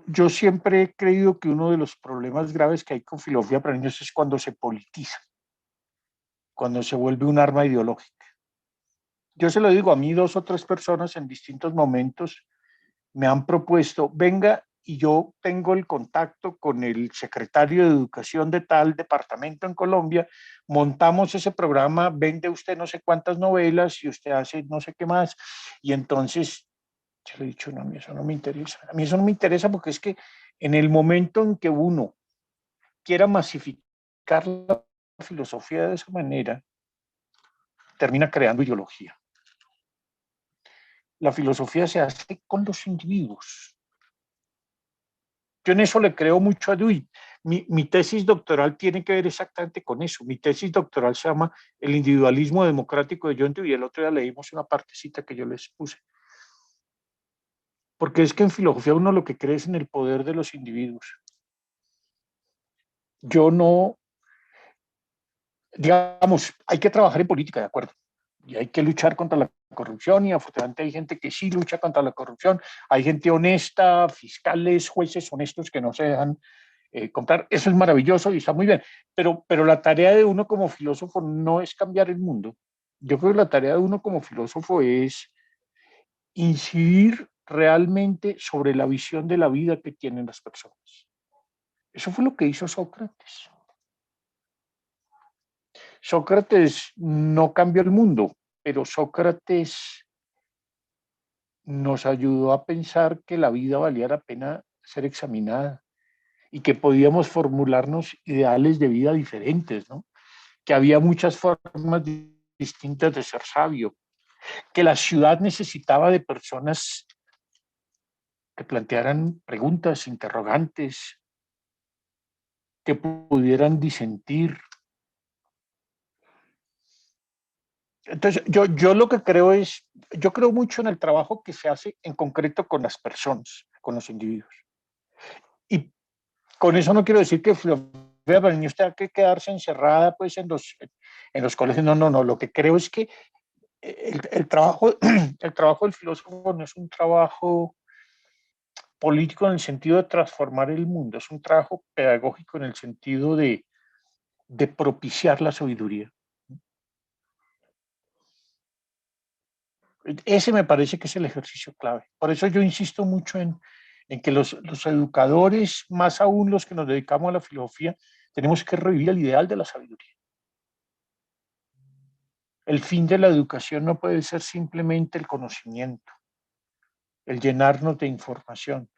A: yo siempre he creído que uno de los problemas graves que hay con filosofía para niños es cuando se politiza, cuando se vuelve un arma ideológica. Yo se lo digo, a mí 2 o 3 personas en distintos momentos me han propuesto, venga, y yo tengo el contacto con el secretario de Educación de tal departamento en Colombia, montamos ese programa, vende usted no sé cuántas novelas y usted hace no sé qué más, y entonces yo le he dicho, no, a mí eso no me interesa. A mí eso no me interesa porque es que en el momento en que uno quiera masificar la filosofía de esa manera, termina creando ideología. La filosofía se hace con los individuos. Yo en eso le creo mucho a Dewey. Mi tesis doctoral tiene que ver exactamente con eso. Mi tesis doctoral se llama El individualismo democrático de John Dewey. El otro día leímos una partecita que yo les puse. Porque es que en filosofía uno lo que cree es en el poder de los individuos. Yo no, digamos, hay que trabajar en política, de acuerdo, y hay que luchar contra la corrupción, y afortunadamente hay gente que sí lucha contra la corrupción, hay gente honesta, fiscales, jueces honestos que no se dejan comprar, eso es maravilloso y está muy bien, pero la tarea de uno como filósofo no es cambiar el mundo. Yo creo que la tarea de uno como filósofo es incidir realmente sobre la visión de la vida que tienen las personas. Eso fue lo que hizo Sócrates. Sócrates no cambió el mundo, pero Sócrates nos ayudó a pensar que la vida valía la pena ser examinada y que podíamos formularnos ideales de vida diferentes, ¿no? Que había muchas formas distintas de ser sabio, que la ciudad necesitaba de personas que plantearan preguntas, interrogantes, que pudieran disentir. Entonces, yo lo que creo es, yo creo mucho en el trabajo que se hace en concreto con las personas, con los individuos. Y con eso no quiero decir que filosofía para niños tenga que quedarse encerrada pues en los colegios. No, no, no. Lo que creo es que el trabajo, el trabajo del filósofo no es un trabajo político en el sentido de transformar el mundo, es un trabajo pedagógico en el sentido de propiciar la sabiduría. Ese me parece que es el ejercicio clave. Por eso yo insisto mucho en que los educadores, más aún los que nos dedicamos a la filosofía, tenemos que revivir el ideal de la sabiduría. El fin de la educación no puede ser simplemente el conocimiento, el llenarnos de información.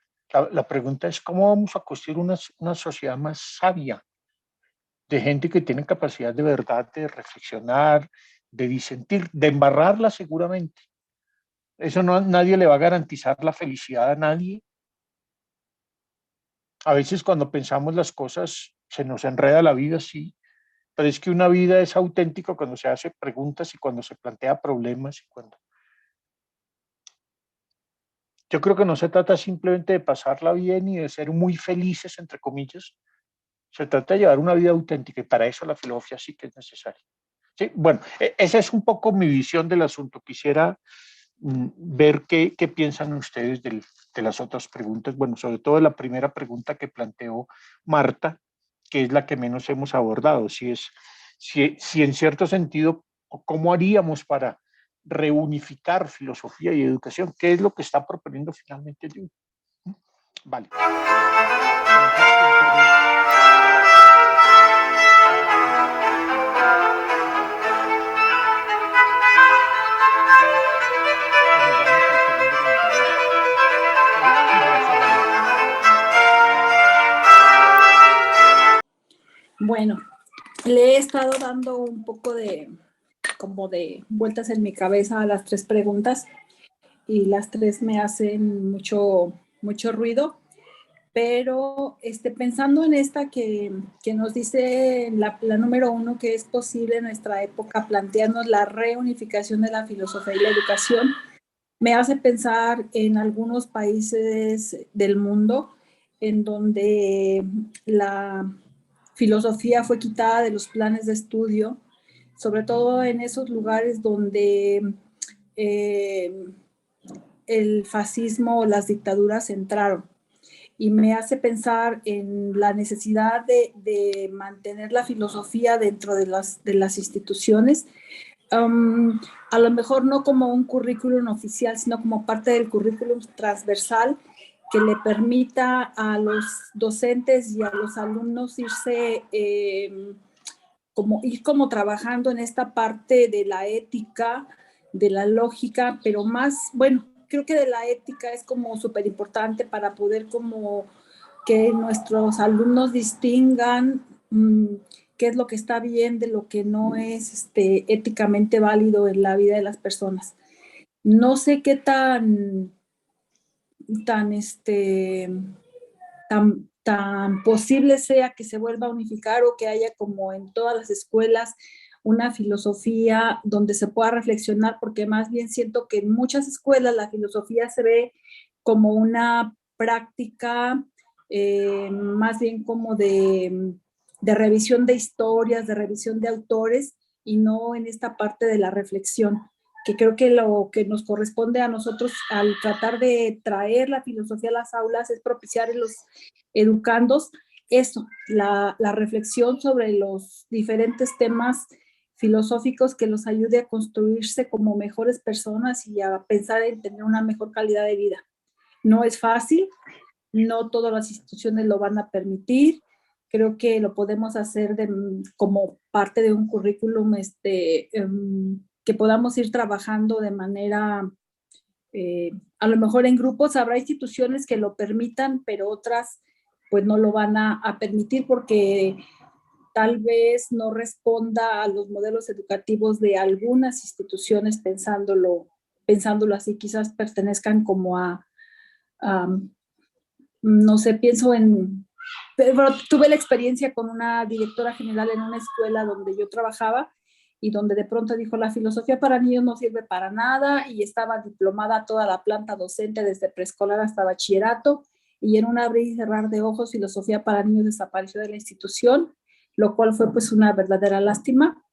A: La pregunta es cómo vamos a construir una sociedad más sabia, de gente que tiene capacidad de verdad de reflexionar, de disentir, de embarrarla seguramente. Eso no, nadie le va a garantizar la felicidad a nadie. A veces cuando pensamos las cosas se nos enreda la vida, sí, pero es que una vida es auténtica cuando se hace preguntas y cuando se plantea problemas y cuando... Yo creo que no se trata simplemente de pasarla bien y de ser muy felices, entre comillas. Se trata de llevar una vida auténtica y para eso la filosofía sí que es necesaria. Sí, bueno, esa es un poco mi visión del asunto. Quisiera ver qué piensan ustedes de las otras preguntas. Bueno, sobre todo de la primera pregunta que planteó Marta, que es la que menos hemos abordado. Si en cierto sentido, ¿cómo haríamos para reunificar filosofía y educación? ¿Qué es lo que está proponiendo finalmente Dewey? Vale. Vamos al segundo comentario.
F: le he estado dando un poco de, como de vueltas en mi cabeza a las 3 preguntas y las 3 me hacen mucho ruido, pero pensando en esta que nos dice la número 1, que es posible en nuestra época plantearnos la reunificación de la filosofía y la educación, me hace pensar en algunos países del mundo en donde la filosofía fue quitada de los planes de estudio, sobre todo en esos lugares donde el fascismo o las dictaduras entraron. Y me hace pensar en la necesidad de mantener la filosofía dentro de las instituciones, a lo mejor no como un currículum oficial, sino como parte del currículum transversal que le permita a los docentes y a los alumnos irse como trabajando en esta parte de la ética, de la lógica, pero más, bueno, creo que de la ética es como súper importante para poder como que nuestros alumnos distingan qué es lo que está bien de lo que no es éticamente válido en la vida de las personas. No sé qué tan posible sea que se vuelva a unificar o que haya como en todas las escuelas una filosofía donde se pueda reflexionar, porque más bien siento que en muchas escuelas la filosofía se ve como una práctica más bien como de revisión de historias, de revisión de autores y no en esta parte de la reflexión, que creo que lo que nos corresponde a nosotros al tratar de traer la filosofía a las aulas es propiciar en los educandos eso, la reflexión sobre los diferentes temas filosóficos que los ayude a construirse como mejores personas y a pensar en tener una mejor calidad de vida. No es fácil, no todas las instituciones lo van a permitir, creo que lo podemos hacer como parte de un currículum que podamos ir trabajando de manera, a lo mejor en grupos, habrá instituciones que lo permitan, pero otras pues no lo van a permitir porque tal vez no responda a los modelos educativos de algunas instituciones pensándolo así, quizás pertenezcan como no sé, pienso pero tuve la experiencia con una directora general en una escuela donde yo trabajaba y donde de pronto dijo la filosofía para niños no sirve para nada y estaba diplomada toda la planta docente desde preescolar hasta bachillerato y en un abrir y cerrar de ojos filosofía para niños desapareció de la institución, lo cual fue pues una verdadera lástima.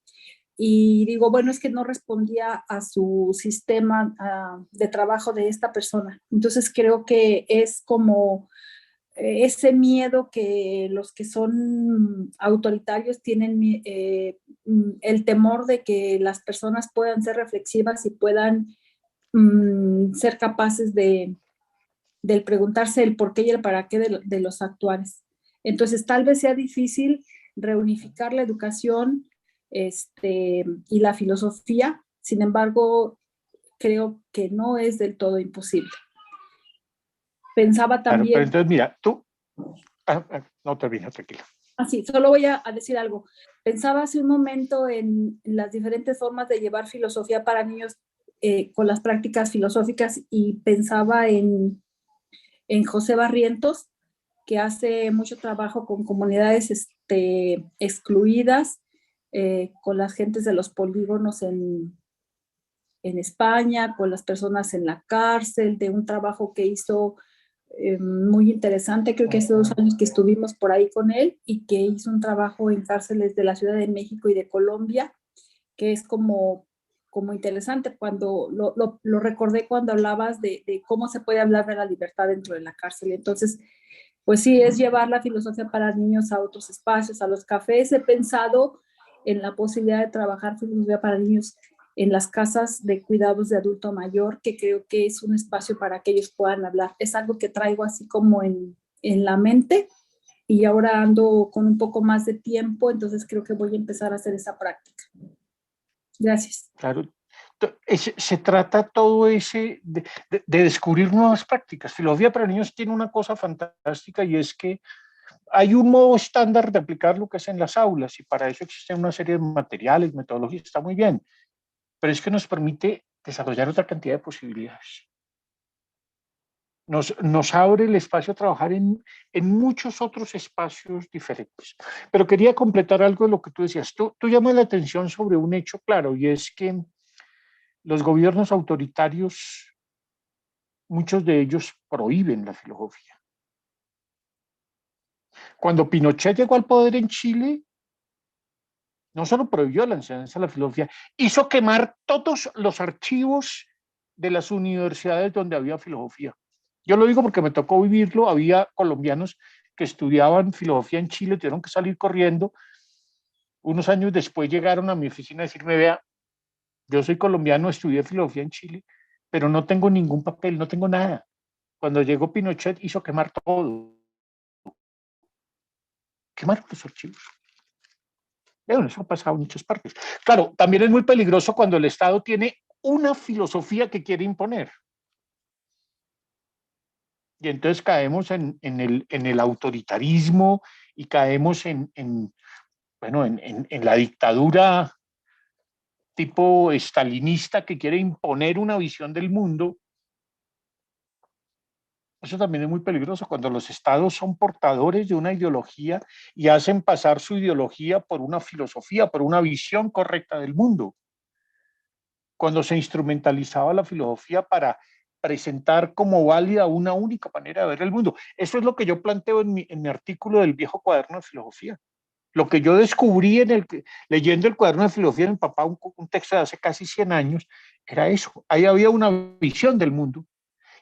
F: Y digo, bueno, es que no respondía a su sistema de trabajo de esta persona. Entonces creo que es como ese miedo que los que son autoritarios tienen, el temor de que las personas puedan ser reflexivas y puedan ser capaces del preguntarse el por qué y el para qué de los actuales. Entonces, tal vez sea difícil reunificar la educación y la filosofía, sin embargo, creo que no es del todo imposible. Pensaba también...
A: Claro, pero entonces, mira, tú... no termina, tranquila.
F: Así, solo voy a decir algo. Pensaba hace un momento en las diferentes formas de llevar filosofía para niños con las prácticas filosóficas y pensaba en José Barrientos, que hace mucho trabajo con comunidades excluidas, con las gentes de los polígonos en España, con las personas en la cárcel, de un trabajo que hizo muy interesante, creo que hace 2 años que estuvimos por ahí con él y que hizo un trabajo en cárceles de la Ciudad de México y de Colombia, que es como interesante. Cuando lo recordé cuando hablabas de cómo se puede hablar de la libertad dentro de la cárcel. Entonces, pues sí, es llevar la filosofía para niños a otros espacios, a los cafés. He pensado en la posibilidad de trabajar filosofía para niños en las casas de cuidados de adulto mayor, que creo que es un espacio para que ellos puedan hablar. Es algo que traigo así como en la mente y ahora ando con un poco más de tiempo, entonces creo que voy a empezar a hacer esa práctica. Gracias.
A: Claro. Se trata todo ese de descubrir nuevas prácticas. Filosofía para niños tiene una cosa fantástica y es que hay un modo estándar de aplicar lo que es en las aulas y para eso existen una serie de materiales, metodologías, está muy bien, pero es que nos permite desarrollar otra cantidad de posibilidades. Nos abre el espacio a trabajar en muchos otros espacios diferentes. Pero quería completar algo de lo que tú decías. Tú llamas la atención sobre un hecho claro, y es que los gobiernos autoritarios, muchos de ellos prohíben la filosofía. Cuando Pinochet llegó al poder en Chile, no solo prohibió la enseñanza de la filosofía, hizo quemar todos los archivos de las universidades donde había filosofía. Yo lo digo porque me tocó vivirlo, había colombianos que estudiaban filosofía en Chile, tuvieron que salir corriendo. Unos años después llegaron a mi oficina a decirme, vea, yo soy colombiano, estudié filosofía en Chile, pero no tengo ningún papel, no tengo nada. Cuando llegó Pinochet hizo quemar todo. Quemaron los archivos. Bueno, eso ha pasado en muchas partes. Claro, también es muy peligroso cuando el Estado tiene una filosofía que quiere imponer. Y entonces caemos en el autoritarismo y caemos en la dictadura tipo estalinista que quiere imponer una visión del mundo. Eso también es muy peligroso cuando los estados son portadores de una ideología y hacen pasar su ideología por una filosofía, por una visión correcta del mundo. Cuando se instrumentalizaba la filosofía para presentar como válida una única manera de ver el mundo. Eso es lo que yo planteo en mi artículo del viejo cuaderno de filosofía. Lo que yo descubrí leyendo el cuaderno de filosofía de mi papá, un texto de hace casi 100 años, era eso. Ahí había una visión del mundo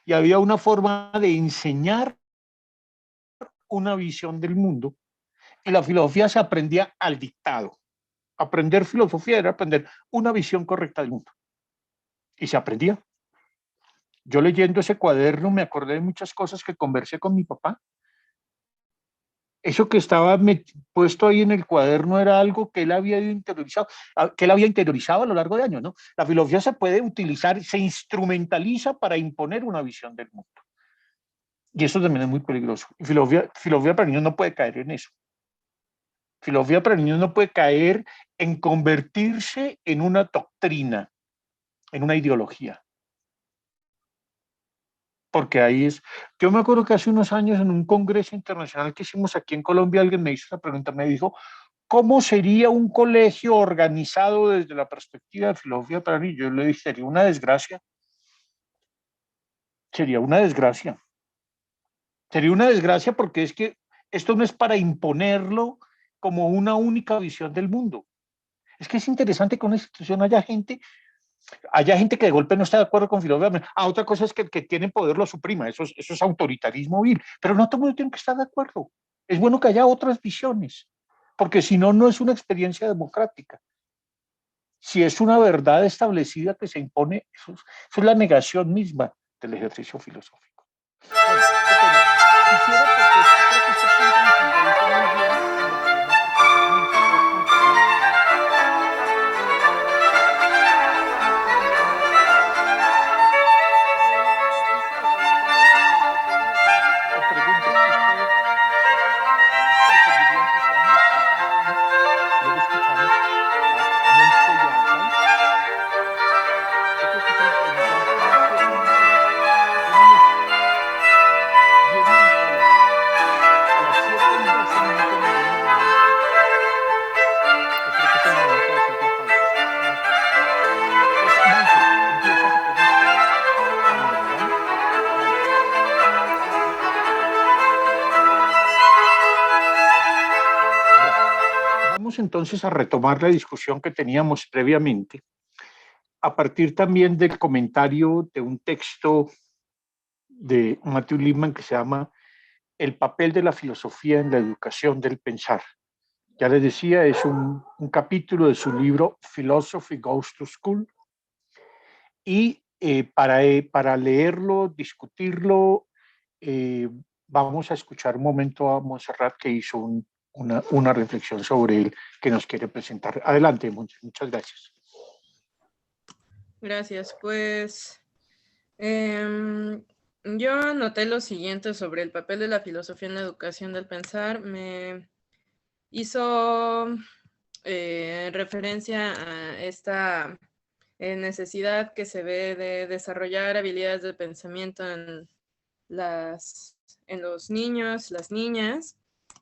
A: y había una forma de enseñar una visión del mundo y la filosofía se aprendía al dictado. Aprender filosofía era aprender una visión correcta del mundo. Y se aprendía. Yo leyendo ese cuaderno me acordé de muchas cosas que conversé con mi papá. Eso que estaba puesto ahí en el cuaderno era algo que él había interiorizado, a lo largo de años, ¿no? La filosofía se puede utilizar, se instrumentaliza para imponer una visión del mundo. Y eso también es muy peligroso. Y filosofía para niños no puede caer en eso. Filosofía para niños no puede caer en convertirse en una doctrina, en una ideología. Porque ahí es. Yo me acuerdo que hace unos años en un congreso internacional que hicimos aquí en Colombia, alguien me hizo esa pregunta, me dijo, ¿cómo sería un colegio organizado desde la perspectiva de filosofía para niños? Yo le dije, sería una desgracia. Sería una desgracia. Sería una desgracia porque es que esto no es para imponerlo como una única visión del mundo. Es que es interesante que una institución haya gente que de golpe no está de acuerdo con filosofía. Otra cosa es que el que tiene poder lo suprima, eso es autoritarismo vil, pero no todo el mundo tiene que estar de acuerdo. Es bueno que haya otras visiones, porque si no, no es una experiencia democrática. Si es una verdad establecida que se impone, eso es la negación misma del ejercicio filosófico. Bueno, quisiera, porque creo que este punto nos introduce muy bien en lo que nuestra pregunta, ¿ustedes preferirían que sean los países? Luego escuchamos a Monse y a Jan. Yo creo que es el preguntado que más tiempo nos queda. Tenemos 10 minutos. A las 7:12 nos vemos de nuevo por aquí. Yo creo que es el momento de hacer la pausa. Pues, Monse, empieza si quieres. Bueno, Jan. Vamos entonces a retomar la discusión que teníamos previamente, a partir también del comentario de un texto de Matthew Lipman que se llama El papel de la filosofía en la educación del pensar. Ya les decía, es un capítulo de su libro Philosophy Goes to School. Y para leerlo, discutirlo, vamos a escuchar un momento a Montserrat, que hizo una reflexión sobre él que nos quiere presentar. Adelante, Montserrat. Muchas gracias.
C: Gracias. Pues Yo noté lo siguiente sobre el papel de la filosofía en la educación del pensar. Me hizo referencia a esta necesidad que se ve de desarrollar habilidades de pensamiento en los niños, las niñas,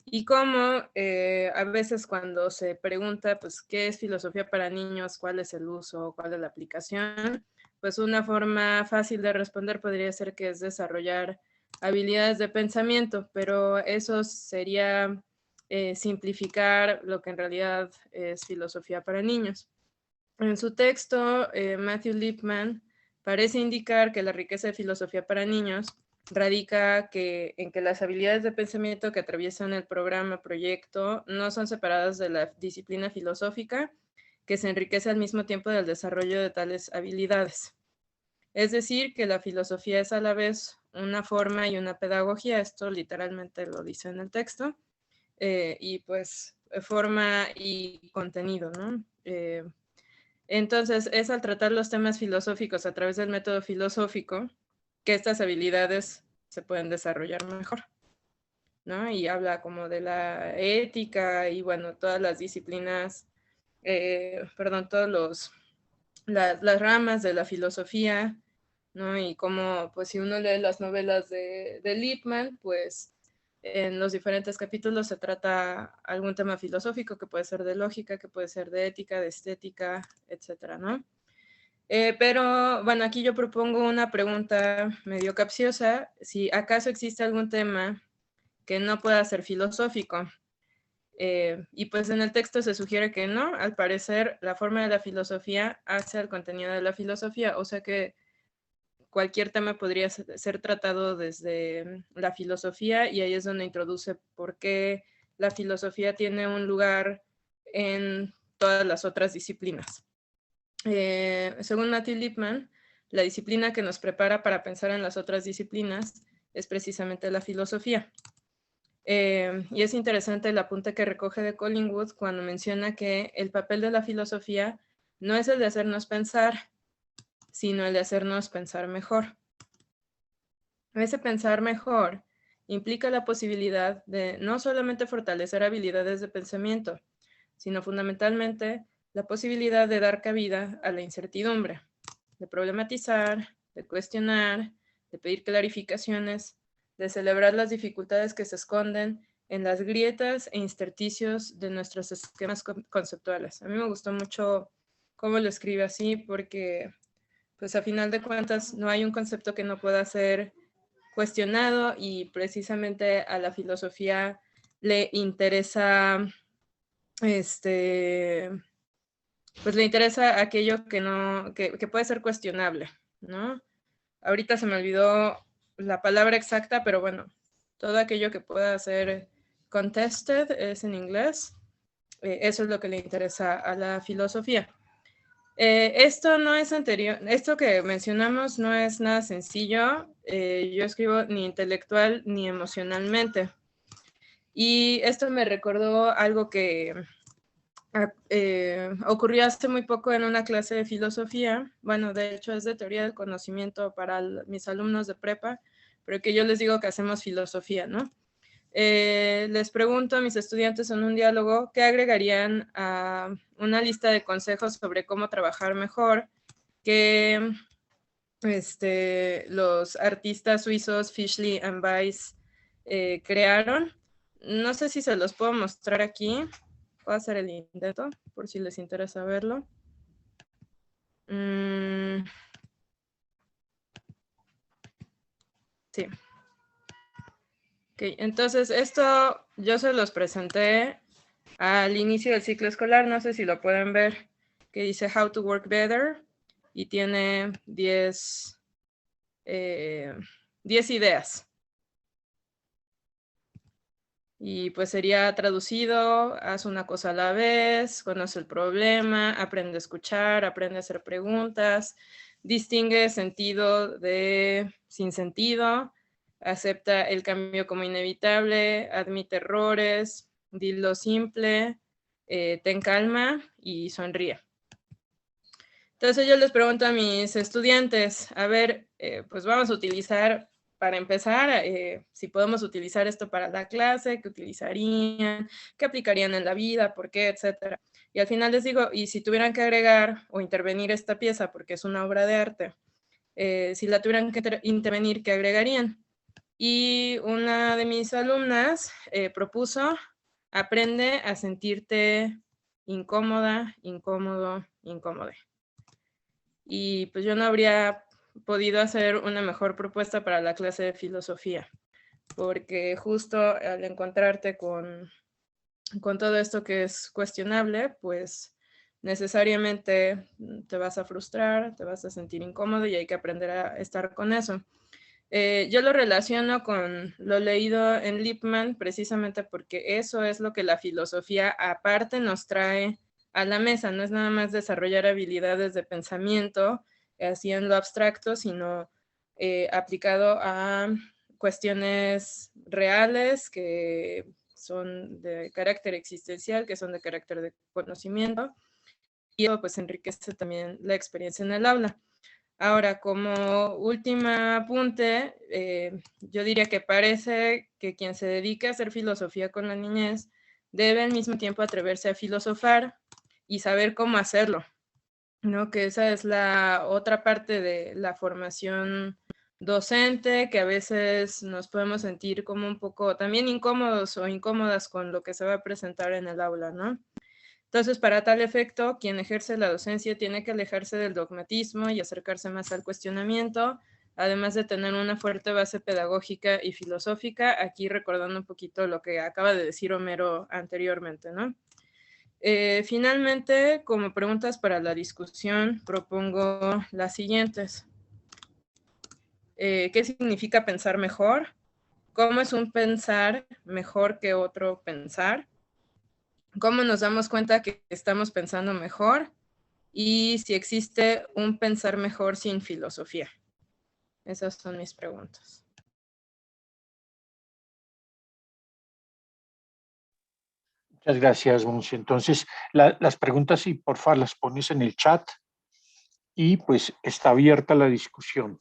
C: y cómo a veces cuando se pregunta, pues, ¿qué es filosofía para niños? ¿Cuál es el uso? ¿Cuál es la aplicación? Pues una forma fácil de responder podría ser que es desarrollar habilidades de pensamiento, pero eso sería simplificar lo que en realidad es filosofía para niños. En su texto, Matthew Lipman parece indicar que la riqueza de filosofía para niños radica en que las habilidades de pensamiento que atraviesan el proyecto no son separadas de la disciplina filosófica, que se enriquece al mismo tiempo del desarrollo de tales habilidades. Es decir, que la filosofía es a la vez una forma y una pedagogía, esto literalmente lo dice en el texto, y pues forma y contenido, ¿no? Entonces, es al tratar los temas filosóficos a través del método filosófico que estas habilidades se pueden desarrollar mejor, ¿no? Y habla como de la ética y, bueno, todas las disciplinas, las ramas de la filosofía, ¿no? Y como, pues, si uno lee las novelas de Lippmann, pues, en los diferentes capítulos se trata algún tema filosófico que puede ser de lógica, que puede ser de ética, de estética, etcétera, ¿no? Pero, bueno, aquí yo propongo una pregunta medio capciosa, si acaso existe algún tema que no pueda ser filosófico. Y pues en el texto se sugiere que no, al parecer la forma de la filosofía hace al contenido de la filosofía, o sea que cualquier tema podría ser tratado desde la filosofía, y ahí es donde introduce por qué la filosofía tiene un lugar en todas las otras disciplinas. Según Matthew Lipman, la disciplina que nos prepara para pensar en las otras disciplinas es precisamente la filosofía. Y es interesante el apunte que recoge de Collingwood cuando menciona que el papel de la filosofía no es el de hacernos pensar, sino el de hacernos pensar mejor. Ese pensar mejor implica la posibilidad de no solamente fortalecer habilidades de pensamiento, sino fundamentalmente la posibilidad de dar cabida a la incertidumbre, de problematizar, de cuestionar, de pedir clarificaciones, de celebrar las dificultades que se esconden en las grietas e intersticios de nuestros esquemas conceptuales. A mí me gustó mucho cómo lo escribe así, porque pues a final de cuentas no hay un concepto que no pueda ser cuestionado, y precisamente a la filosofía le interesa pues le interesa aquello que puede ser cuestionable, ¿no? Ahorita se me olvidó la palabra exacta, pero bueno, todo aquello que pueda ser contested es en inglés. Eso es lo que le interesa a la filosofía. Esto que mencionamos no es nada sencillo. Yo escribo ni intelectual ni emocionalmente. Y esto me recordó algo que ocurrió hace muy poco en una clase de filosofía. Bueno, de hecho es de teoría del conocimiento para mis alumnos de prepa, pero que yo les digo que hacemos filosofía, ¿no? Les pregunto a mis estudiantes en un diálogo qué agregarían a una lista de consejos sobre cómo trabajar mejor que los artistas suizos Fischli and Weiss crearon. No sé si se los puedo mostrar aquí. Voy a hacer el intento por si les interesa verlo. Sí. Okay, entonces esto yo se los presenté al inicio del ciclo escolar, no sé si lo pueden ver, que dice How to Work Better, y tiene 10 ideas. Y pues sería traducido: haz una cosa a la vez, conoce el problema, aprende a escuchar, aprende a hacer preguntas, distingue sentido de sinsentido, acepta el cambio como inevitable, admite errores, dilo simple, ten calma y sonríe. Entonces yo les pregunto a mis estudiantes, a ver, pues vamos a utilizar para empezar, si podemos utilizar esto para la clase, qué utilizarían, qué aplicarían en la vida, por qué, etcétera. Y al final les digo, y si tuvieran que agregar o intervenir esta pieza, porque es una obra de arte, si la tuvieran que intervenir, ¿qué agregarían? Y una de mis alumnas propuso, aprende a sentirte incómoda, incómodo, incómodo. Y pues yo no habría podido hacer una mejor propuesta para la clase de filosofía, porque justo al encontrarte con todo esto que es cuestionable, pues necesariamente te vas a frustrar, te vas a sentir incómodo y hay que aprender a estar con eso. Yo lo relaciono con lo leído en Lippmann precisamente porque eso es lo que la filosofía aparte nos trae a la mesa. No es nada más desarrollar habilidades de pensamiento así en lo abstracto, sino aplicado a cuestiones reales que son de carácter existencial, que son de carácter de conocimiento, y eso pues enriquece también la experiencia en el aula. Ahora, como último apunte, yo diría que parece que quien se dedica a hacer filosofía con la niñez debe al mismo tiempo atreverse a filosofar y saber cómo hacerlo, ¿no? Que esa es la otra parte de la formación docente, que a veces nos podemos sentir como un poco también incómodos o incómodas con lo que se va a presentar en el aula, ¿no? Entonces, para tal efecto, quien ejerce la docencia tiene que alejarse del dogmatismo y acercarse más al cuestionamiento, además de tener una fuerte base pedagógica y filosófica, aquí recordando un poquito lo que acaba de decir Homero anteriormente, ¿no? Finalmente, como preguntas para la discusión, propongo las siguientes. ¿Qué significa pensar mejor? ¿Cómo es un pensar mejor que otro pensar? ¿Cómo nos damos cuenta que estamos pensando mejor? Y si existe un pensar mejor sin filosofía. Esas son mis preguntas.
A: Muchas gracias, Monse. Entonces, las preguntas, si por favor las pones en el chat y pues está abierta la discusión.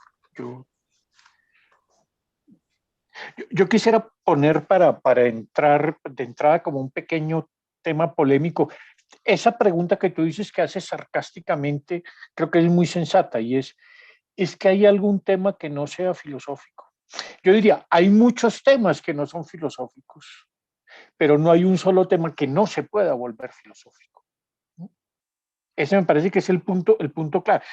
A: Yo quisiera poner para entrar de entrada como un pequeño tema polémico. Esa pregunta que tú dices que haces sarcásticamente, creo que es muy sensata y ¿es que hay algún tema que no sea filosófico? Yo diría, hay muchos temas que no son filosóficos, pero no hay un solo tema que no se pueda volver filosófico. Ese me parece que es el punto clave.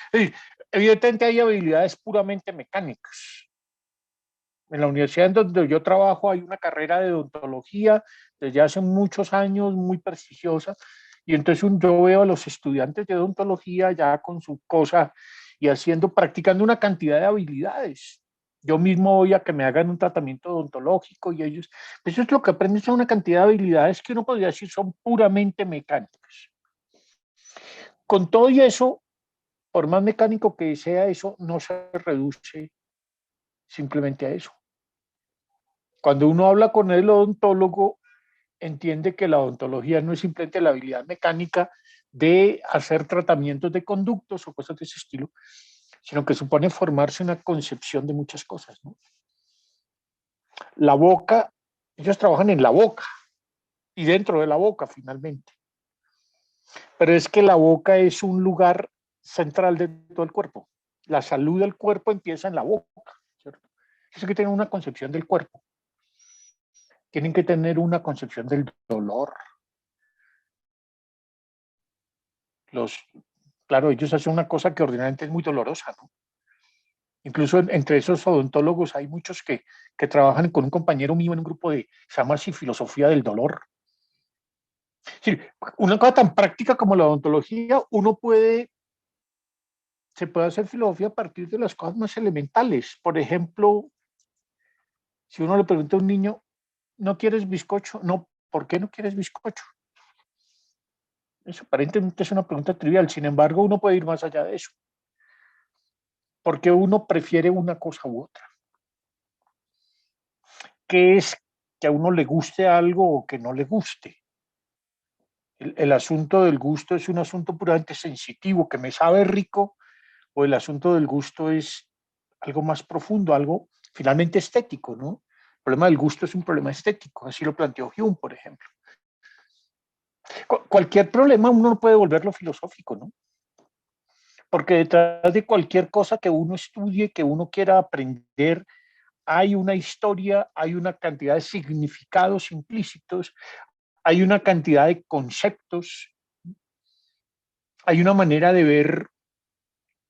A: Evidentemente hay habilidades puramente mecánicas. En la universidad en donde yo trabajo hay una carrera de odontología desde hace muchos años muy prestigiosa y entonces yo veo a los estudiantes de odontología ya con su cosa y practicando una cantidad de habilidades. Yo mismo voy a que me hagan un tratamiento odontológico y ellos, pues eso es lo que aprenden, son una cantidad de habilidades que uno podría decir son puramente mecánicas. Con todo y eso, por más mecánico que sea eso, no se reduce simplemente a eso. Cuando uno habla con el odontólogo, entiende que la odontología no es simplemente la habilidad mecánica de hacer tratamientos de conductos o cosas de ese estilo, sino que supone formarse una concepción de muchas cosas, ¿no? La boca, ellos trabajan en la boca y dentro de la boca finalmente, pero es que la boca es un lugar central de todo el cuerpo. La salud del cuerpo empieza en la boca, ¿cierto? Es que tienen una concepción del cuerpo. Tienen que tener una concepción del dolor. Claro, ellos hacen una cosa que ordinariamente es muy dolorosa, ¿no? Incluso entre esos odontólogos hay muchos que trabajan con un compañero mío en un grupo se llama así filosofía del dolor. Es decir, una cosa tan práctica como la odontología, se puede hacer filosofía a partir de las cosas más elementales. Por ejemplo, si uno le pregunta a un niño, ¿no quieres bizcocho? No, ¿por qué no quieres bizcocho? Eso aparentemente es una pregunta trivial, sin embargo, uno puede ir más allá de eso. ¿Por qué uno prefiere una cosa u otra? ¿Qué es que a uno le guste algo o que no le guste? El asunto del gusto es un asunto puramente sensitivo, que me sabe rico, o el asunto del gusto es algo más profundo, algo finalmente estético, ¿no? El problema del gusto es un problema estético, así lo planteó Hume, por ejemplo. Cualquier problema uno no puede volverlo filosófico, ¿no? Porque detrás de cualquier cosa que uno estudie, que uno quiera aprender, hay una historia, hay una cantidad de significados implícitos, hay una cantidad de conceptos, hay una manera de ver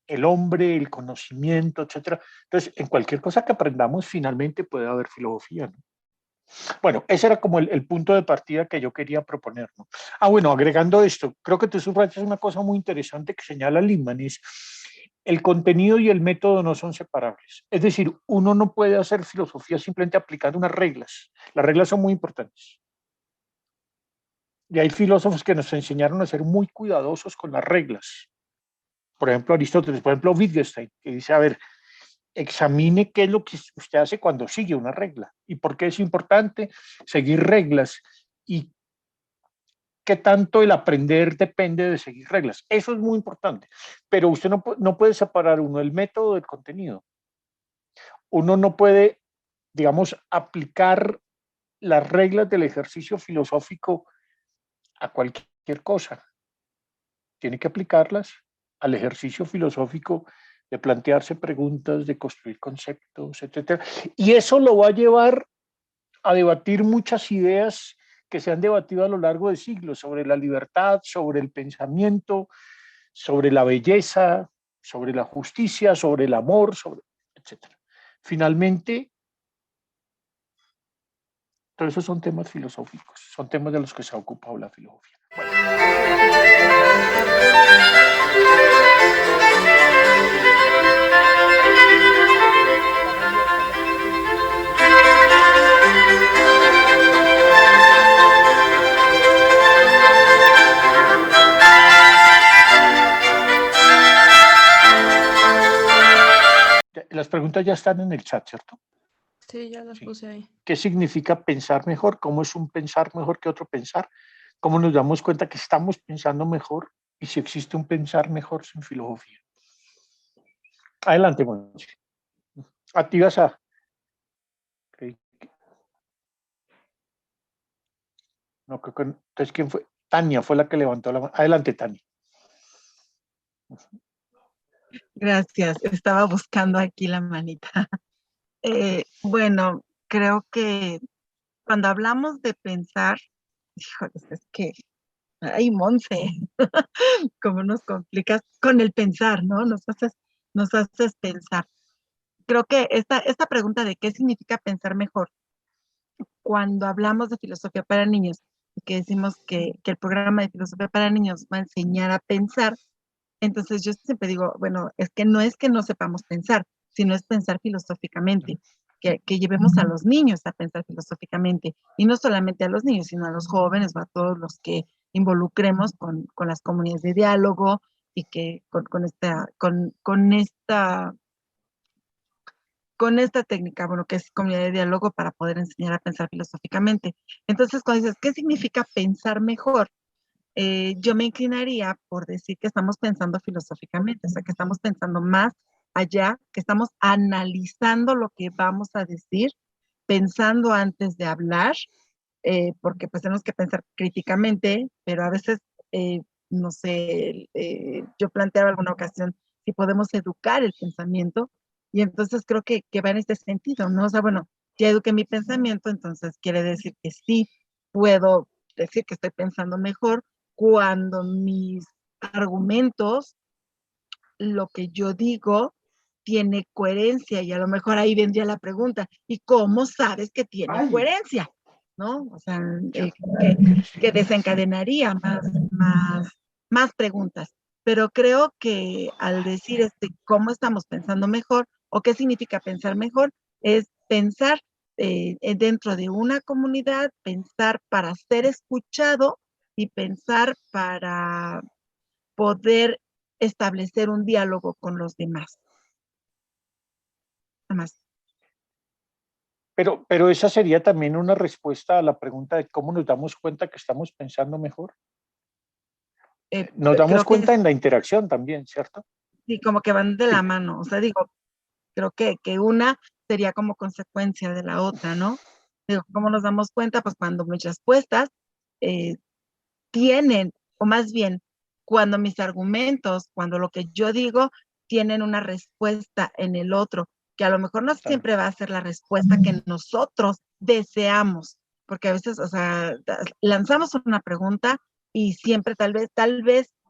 A: el hombre, el conocimiento, etcétera. Entonces, en cualquier cosa que aprendamos, finalmente puede haber filosofía, ¿no? Bueno, ese era como el punto de partida que yo quería proponer, ¿no? Bueno, agregando esto, creo que tú subrayas una cosa muy interesante que señala Lippmann, es el contenido y el método no son separables. Es decir, uno no puede hacer filosofía simplemente aplicando unas reglas. Las reglas son muy importantes. Y hay filósofos que nos enseñaron a ser muy cuidadosos con las reglas. Por ejemplo, Aristóteles, por ejemplo, Wittgenstein, que dice, a ver, examine qué es lo que usted hace cuando sigue una regla y por qué es importante seguir reglas y qué tanto el aprender depende de seguir reglas. Eso es muy importante, pero usted no puede separar uno el método del contenido. Uno no puede, digamos, aplicar las reglas del ejercicio filosófico a cualquier cosa. Tiene que aplicarlas al ejercicio filosófico de plantearse preguntas, de construir conceptos, etcétera. Y eso lo va a llevar a debatir muchas ideas que se han debatido a lo largo de siglos sobre la libertad, sobre el pensamiento, sobre la belleza, sobre la justicia, sobre el amor, sobre, etcétera. Finalmente, todos esos son temas filosóficos, son temas de los que se ha ocupado la filosofía. Bueno. Las preguntas ya están en el chat, ¿cierto?
C: Sí, ya las
A: Sí.
C: puse ahí.
A: ¿Qué significa pensar mejor? ¿Cómo es un pensar mejor que otro pensar? ¿Cómo nos damos cuenta que estamos pensando mejor? Y si existe un pensar mejor sin filosofía. Adelante, Monchi. A ti vas a... No, creo que... Entonces, ¿quién fue? Tania fue la que levantó la mano. Adelante, Tania.
G: Gracias, estaba buscando aquí la manita. Bueno, creo que cuando hablamos de pensar, híjoles, es que, ay, Monse, cómo nos complicas con el pensar, ¿no? Nos haces pensar. Creo que esta pregunta de qué significa pensar mejor, cuando hablamos de filosofía para niños, y que decimos que el programa de filosofía para niños va a enseñar a pensar, entonces yo siempre digo, bueno, es que no sepamos pensar, sino es pensar filosóficamente, que llevemos a los niños a pensar filosóficamente, y no solamente a los niños, sino a los jóvenes o a todos los que involucremos con las comunidades de diálogo y que con esta técnica, bueno, que es comunidad de diálogo para poder enseñar a pensar filosóficamente. Entonces, cuando dices, ¿qué significa pensar mejor? Yo me inclinaría por decir que estamos pensando filosóficamente, o sea, que estamos pensando más allá, que estamos analizando lo que vamos a decir, pensando antes de hablar, porque pues tenemos que pensar críticamente, pero a veces, no sé, yo planteaba alguna ocasión si podemos educar el pensamiento, y entonces creo que va en este sentido, ¿no? O sea, bueno, ya eduqué mi pensamiento, entonces quiere decir que sí puedo decir que estoy pensando mejor cuando mis argumentos, lo que yo digo, tiene coherencia, y a lo mejor ahí vendría la pregunta, ¿y cómo sabes que tiene coherencia? ¿No? O sea, que desencadenaría más preguntas. Pero creo que al decir cómo estamos pensando mejor o qué significa pensar mejor, es pensar dentro de una comunidad, pensar para ser escuchado y pensar para poder establecer un diálogo con los demás. Nada más.
A: Pero esa sería también una respuesta a la pregunta de cómo nos damos cuenta que estamos pensando mejor. Nos damos cuenta en la interacción también, ¿cierto?
G: Sí, como que van de la mano. O sea, digo, creo que una sería como consecuencia de la otra, ¿no? Digo, ¿cómo nos damos cuenta? Pues cuando mis respuestas tienen, o más bien, cuando mis argumentos, cuando lo que yo digo, tienen una respuesta en el otro, que a lo mejor no siempre va a ser la respuesta que nosotros deseamos, porque a veces, o sea, lanzamos una pregunta y siempre tal vez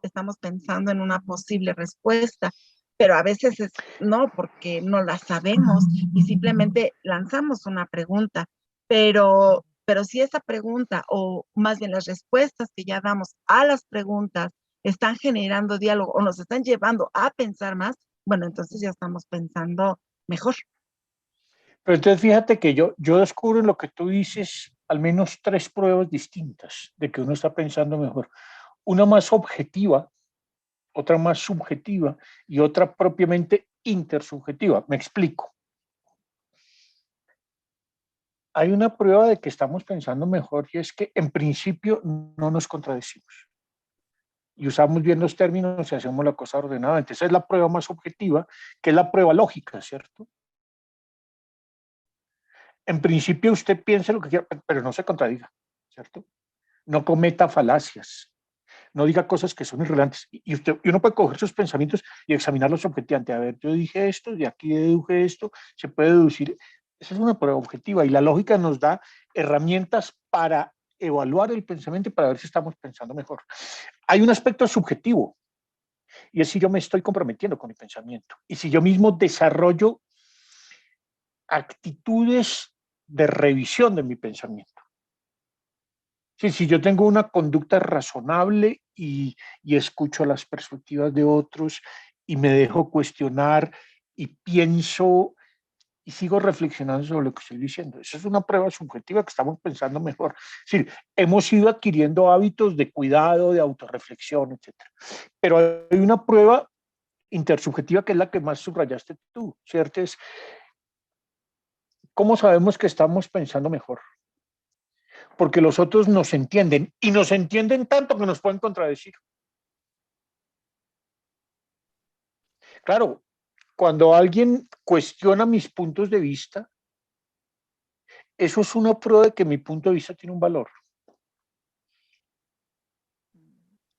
G: estamos pensando en una posible respuesta, pero a veces no, porque no la sabemos y simplemente lanzamos una pregunta, pero si esa pregunta, o más bien las respuestas que ya damos a las preguntas, están generando diálogo o nos están llevando a pensar más, bueno, entonces ya estamos pensando mejor.
A: Pero entonces fíjate que yo descubro en lo que tú dices al menos 3 pruebas distintas de que uno está pensando mejor. Una más objetiva, otra más subjetiva y otra propiamente intersubjetiva. Me explico. Hay una prueba de que estamos pensando mejor y es que en principio no nos contradecimos. Y usamos bien los términos y hacemos la cosa ordenada. Entonces es la prueba más objetiva, que es la prueba lógica, ¿cierto? En principio usted piense lo que quiera, pero no se contradiga, ¿cierto? No cometa falacias, no diga cosas que son irrelevantes. Y uno puede coger sus pensamientos y examinarlos objetivamente. A ver, yo dije esto, de aquí deduje esto, se puede deducir. Esa es una prueba objetiva y la lógica nos da herramientas para evaluar el pensamiento y para ver si estamos pensando mejor. Hay un aspecto subjetivo y es si yo me estoy comprometiendo con mi pensamiento y si yo mismo desarrollo actitudes de revisión de mi pensamiento. Si yo tengo una conducta razonable y escucho las perspectivas de otros y me dejo cuestionar y pienso y sigo reflexionando sobre lo que estoy diciendo. Esa es una prueba subjetiva que estamos pensando mejor. Es decir, hemos ido adquiriendo hábitos de cuidado, de autorreflexión, etc. Pero hay una prueba intersubjetiva que es la que más subrayaste tú, ¿cierto? Es cómo sabemos que estamos pensando mejor. Porque los otros nos entienden y nos entienden tanto que nos pueden contradecir. Claro, cuando alguien cuestiona mis puntos de vista, eso es una prueba de que mi punto de vista tiene un valor.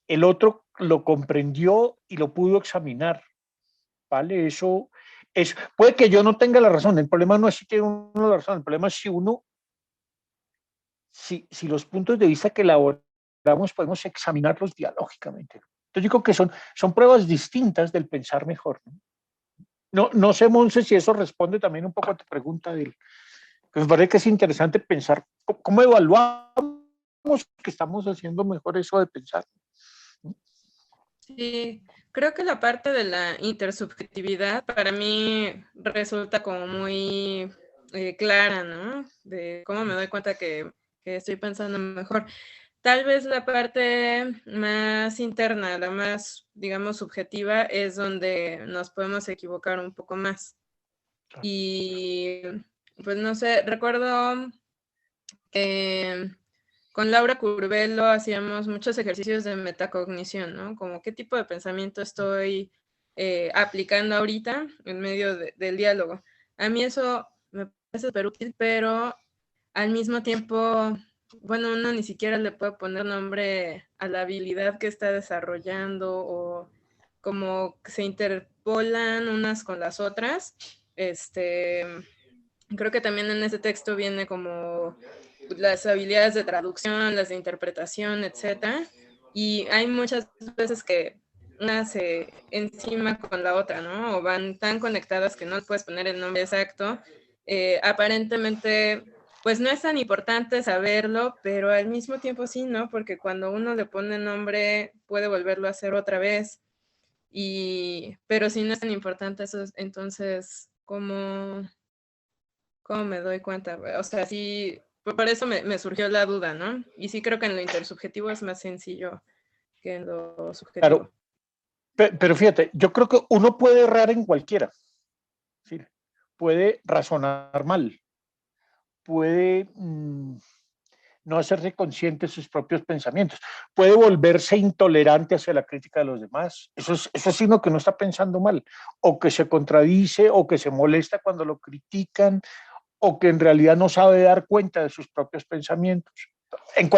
A: El otro lo comprendió y lo pudo examinar, ¿vale? Eso puede que yo no tenga la razón, el problema no es si tiene uno la razón, el problema es si los puntos de vista que elaboramos podemos examinarlos dialógicamente. Entonces digo que son pruebas distintas del pensar mejor, ¿no? No sé, Monse, si eso responde también un poco a tu pregunta. Me parece que es interesante pensar cómo evaluamos que estamos haciendo mejor eso de pensar.
C: Sí, creo que la parte de la intersubjetividad para mí resulta como muy clara, ¿no? De cómo me doy cuenta que estoy pensando mejor. Tal vez la parte más interna, la más, digamos, subjetiva, es donde nos podemos equivocar un poco más. Y pues no sé, recuerdo que con Laura Curvelo hacíamos muchos ejercicios de metacognición, ¿no? Como qué tipo de pensamiento estoy aplicando ahorita en medio del diálogo. A mí eso me parece súper útil, pero al mismo tiempo, bueno, uno ni siquiera le puede poner nombre a la habilidad que está desarrollando o como se interpolan unas con las otras. Creo que también en ese texto viene como las habilidades de traducción, las de interpretación, etcétera. Y hay muchas veces que una se encima con la otra, ¿no? O van tan conectadas que no puedes poner el nombre exacto. Aparentemente, pues no es tan importante saberlo, pero al mismo tiempo sí, ¿no? Porque cuando uno le pone nombre, puede volverlo a hacer otra vez. Pero si no es tan importante eso, entonces, ¿cómo me doy cuenta? O sea, sí, por eso me surgió la duda, ¿no? Y sí creo que en lo intersubjetivo es más sencillo que en lo subjetivo.
A: Claro, pero fíjate, yo creo que uno puede errar en cualquiera. ¿Sí? Puede razonar mal, puede no hacerse consciente de sus propios pensamientos. Puede volverse intolerante hacia la crítica de los demás. Eso es signo que no está pensando mal, o que se contradice, o que se molesta cuando lo critican, o que en realidad no sabe dar cuenta de sus propios pensamientos. En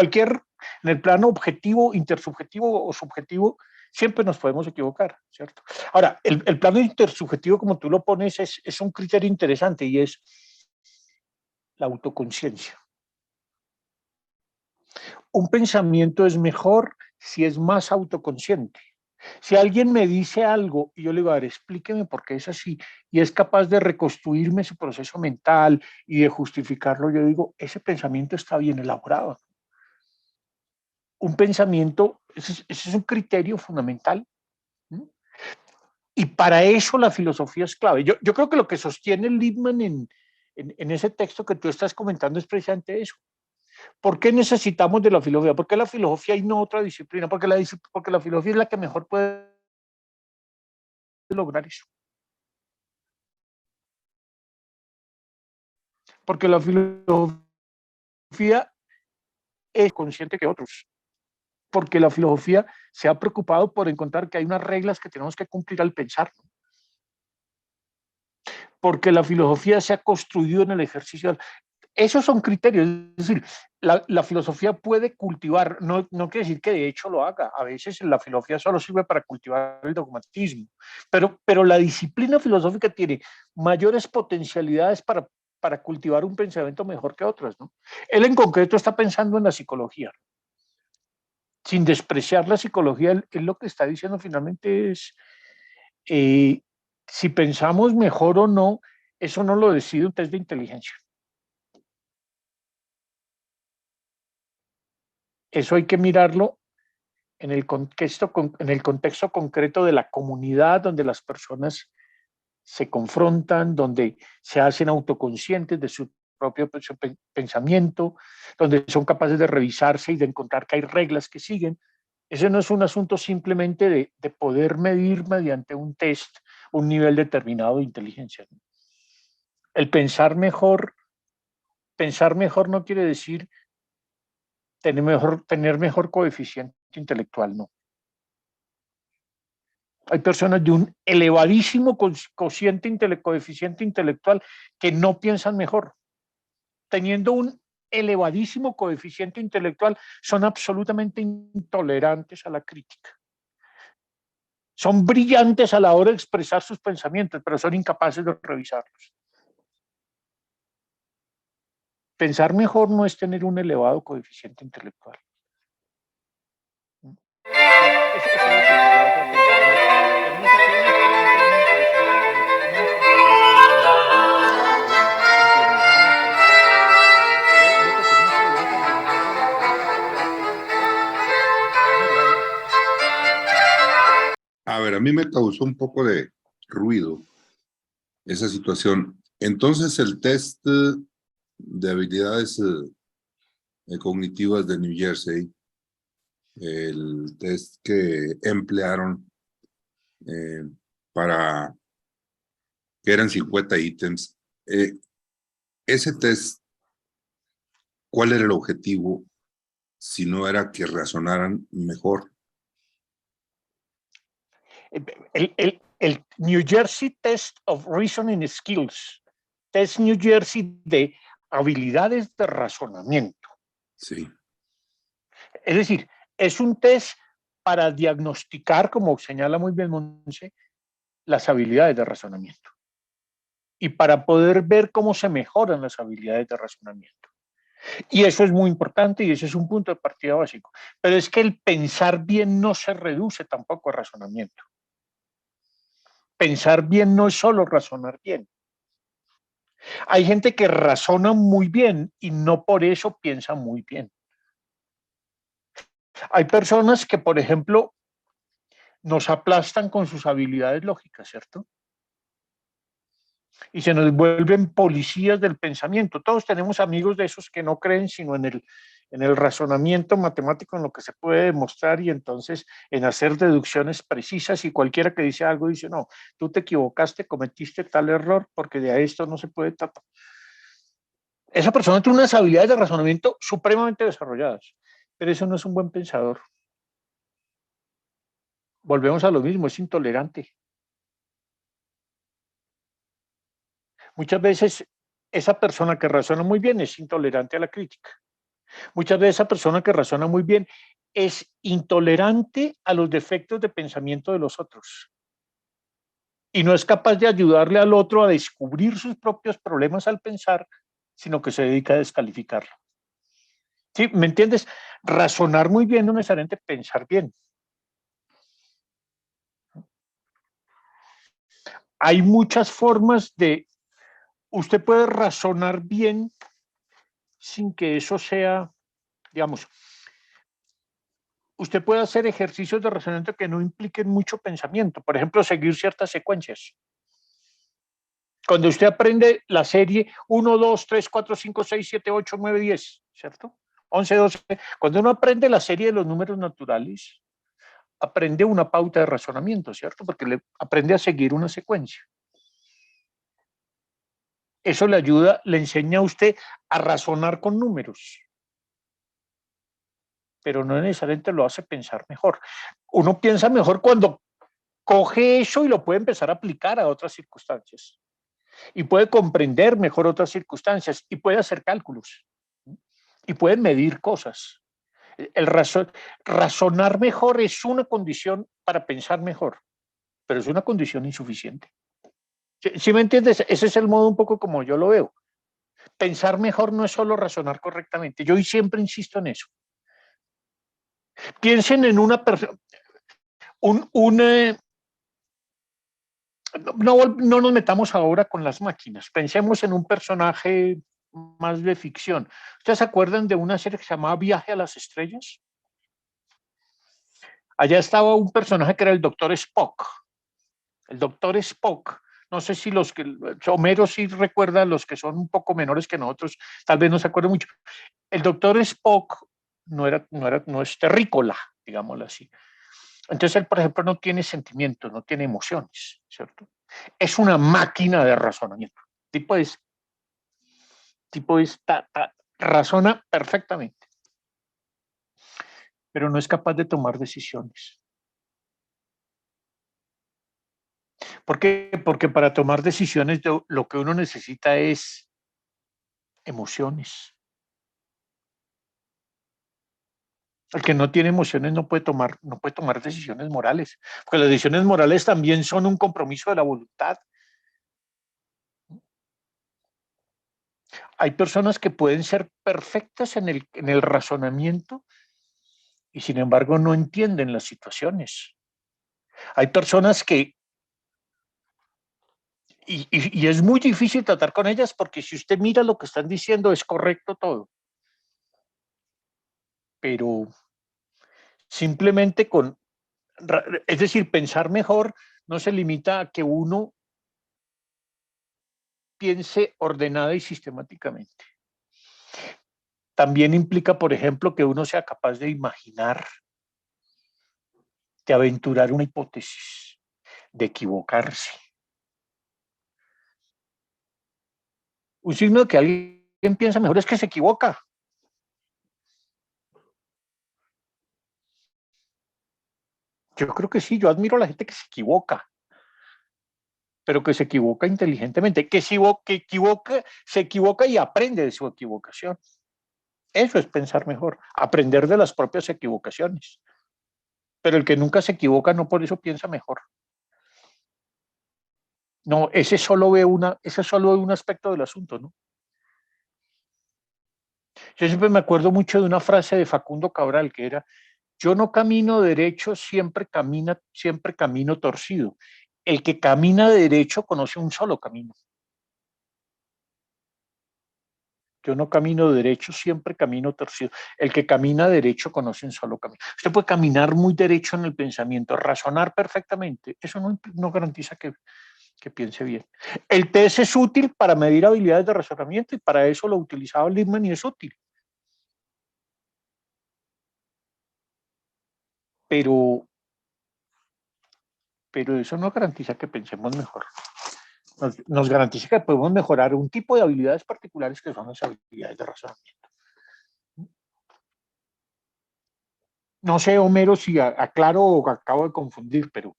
A: el plano objetivo, intersubjetivo o subjetivo, siempre nos podemos equivocar, ¿cierto? Ahora, el plano intersubjetivo, como tú lo pones, es un criterio interesante y es la autoconciencia. Un pensamiento es mejor si es más autoconsciente. Si alguien me dice algo y yo le digo, a ver, explíqueme por qué es así, y es capaz de reconstruirme su proceso mental y de justificarlo, yo digo, ese pensamiento está bien elaborado. Un pensamiento, ese es un criterio fundamental. Y para eso la filosofía es clave. Yo creo que lo que sostiene Lippmann en ese texto que tú estás comentando es precisamente eso. ¿Por qué necesitamos de la filosofía? ¿Por qué la filosofía y no otra disciplina? Porque la filosofía es la que mejor puede lograr eso. Porque la filosofía es consciente que otros. Porque la filosofía se ha preocupado por encontrar que hay unas reglas que tenemos que cumplir al pensar. Porque la filosofía se ha construido en el ejercicio. Esos son criterios, es decir, la filosofía puede cultivar, no quiere decir que de hecho lo haga, a veces la filosofía solo sirve para cultivar el dogmatismo, pero la disciplina filosófica tiene mayores potencialidades para cultivar un pensamiento mejor que otras, ¿no? Él en concreto está pensando en la psicología. Sin despreciar la psicología, él lo que está diciendo finalmente es, si pensamos mejor o no, eso no lo decide un test de inteligencia. Eso hay que mirarlo en el contexto concreto de la comunidad donde las personas se confrontan, donde se hacen autoconscientes de su propio pensamiento, donde son capaces de revisarse y de encontrar que hay reglas que siguen. Ese no es un asunto simplemente de poder medir mediante un test un nivel determinado de inteligencia. El pensar mejor no quiere decir tener mejor coeficiente intelectual, no. Hay personas de un elevadísimo coeficiente intelectual que no piensan mejor. Teniendo un elevadísimo coeficiente intelectual, son absolutamente intolerantes a la crítica. Son brillantes a la hora de expresar sus pensamientos, pero son incapaces de revisarlos. Pensar mejor no es tener un elevado coeficiente intelectual.
E: A ver, a mí me causó un poco de ruido esa situación. Entonces, el test de habilidades cognitivas de New Jersey, el test que emplearon para que eran 50 ítems, ese test, ¿cuál era el objetivo si no era que razonaran mejor?
A: El New Jersey Test of Reasoning Skills, test New Jersey de habilidades de razonamiento.
E: Sí.
A: Es decir, es un test para diagnosticar, como señala muy bien Monse, las habilidades de razonamiento y para poder ver cómo se mejoran las habilidades de razonamiento. Y eso es muy importante y ese es un punto de partida básico. Pero es que el pensar bien no se reduce tampoco a razonamiento. Pensar bien no es solo razonar bien. Hay gente que razona muy bien y no por eso piensa muy bien. Hay personas que, por ejemplo, nos aplastan con sus habilidades lógicas, ¿cierto? Y se nos vuelven policías del pensamiento. Todos tenemos amigos de esos que no creen sino en el razonamiento matemático, en lo que se puede demostrar y entonces en hacer deducciones precisas, y cualquiera que dice algo dice, no, tú te equivocaste, cometiste tal error porque de esto no se puede tratar. Esa persona tiene unas habilidades de razonamiento supremamente desarrolladas, pero eso no es un buen pensador. Volvemos a lo mismo, es intolerante. Muchas veces esa persona que razona muy bien es intolerante a la crítica. Muchas veces esa persona que razona muy bien es intolerante a los defectos de pensamiento de los otros y no es capaz de ayudarle al otro a descubrir sus propios problemas al pensar, sino que se dedica a descalificarlo. ¿Sí? ¿Me entiendes? Razonar muy bien no necesariamente pensar bien. Hay muchas formas de... Usted puede razonar bien sin que eso sea, digamos, usted puede hacer ejercicios de razonamiento que no impliquen mucho pensamiento. Por ejemplo, seguir ciertas secuencias. Cuando usted aprende la serie 1, 2, 3, 4, 5, 6, 7, 8, 9, 10, ¿cierto? 11, 12. Cuando uno aprende la serie de los números naturales, aprende una pauta de razonamiento, ¿cierto? Porque le aprende a seguir una secuencia. Eso le ayuda, le enseña a usted a razonar con números, pero no necesariamente lo hace pensar mejor. Uno piensa mejor cuando coge eso y lo puede empezar a aplicar a otras circunstancias. Y puede comprender mejor otras circunstancias y puede hacer cálculos y puede medir cosas. El razonar mejor es una condición para pensar mejor, pero es una condición insuficiente. ¿Sí me entiendes? Ese es el modo un poco como yo lo veo. Pensar mejor no es solo razonar correctamente. Yo siempre insisto en eso. Piensen en una persona, no nos metamos ahora con las máquinas. Pensemos en un personaje más de ficción. ¿Ustedes se acuerdan de una serie que se llamaba Viaje a las Estrellas? Allá estaba un personaje que era el Doctor Spock. El Doctor Spock. No sé si los que, Homero sí recuerda, los que son un poco menores que nosotros, tal vez no se acuerden mucho. El Doctor Spock no es terrícola, digámoslo así. Entonces él, por ejemplo, no tiene sentimientos, no tiene emociones, ¿cierto? Es una máquina de razonamiento. Razona perfectamente, pero no es capaz de tomar decisiones. ¿Por qué? Porque para tomar decisiones lo que uno necesita es emociones. El que no tiene emociones no puede tomar decisiones morales, porque las decisiones morales también son un compromiso de la voluntad. Hay personas que pueden ser perfectas en el razonamiento y sin embargo no entienden las situaciones. Hay personas que, y es muy difícil tratar con ellas porque si usted mira lo que están diciendo es correcto todo, pero simplemente es decir, pensar mejor no se limita a que uno piense ordenada y sistemáticamente. También implica, por ejemplo, que uno sea capaz de imaginar, de aventurar una hipótesis, de equivocarse. Un signo de que alguien piensa mejor es que se equivoca. Yo creo que sí, yo admiro a la gente que se equivoca, pero que se equivoca inteligentemente, se equivoca y aprende de su equivocación. Eso es pensar mejor, aprender de las propias equivocaciones. Pero el que nunca se equivoca no por eso piensa mejor. No, ese solo ve un aspecto del asunto, ¿no? Yo siempre me acuerdo mucho de una frase de Facundo Cabral que era: yo no camino derecho, siempre camino torcido. El que camina derecho conoce un solo camino. Yo no camino derecho, siempre camino torcido. El que camina derecho conoce un solo camino. Usted puede caminar muy derecho en el pensamiento, razonar perfectamente. Eso no garantiza que piense bien. El test es útil para medir habilidades de razonamiento y para eso lo utilizaba Lippmann y es útil. Pero eso no garantiza que pensemos mejor. nos garantiza que podemos mejorar un tipo de habilidades particulares que son las habilidades de razonamiento. No sé, Homero, si aclaro o acabo de confundir, pero...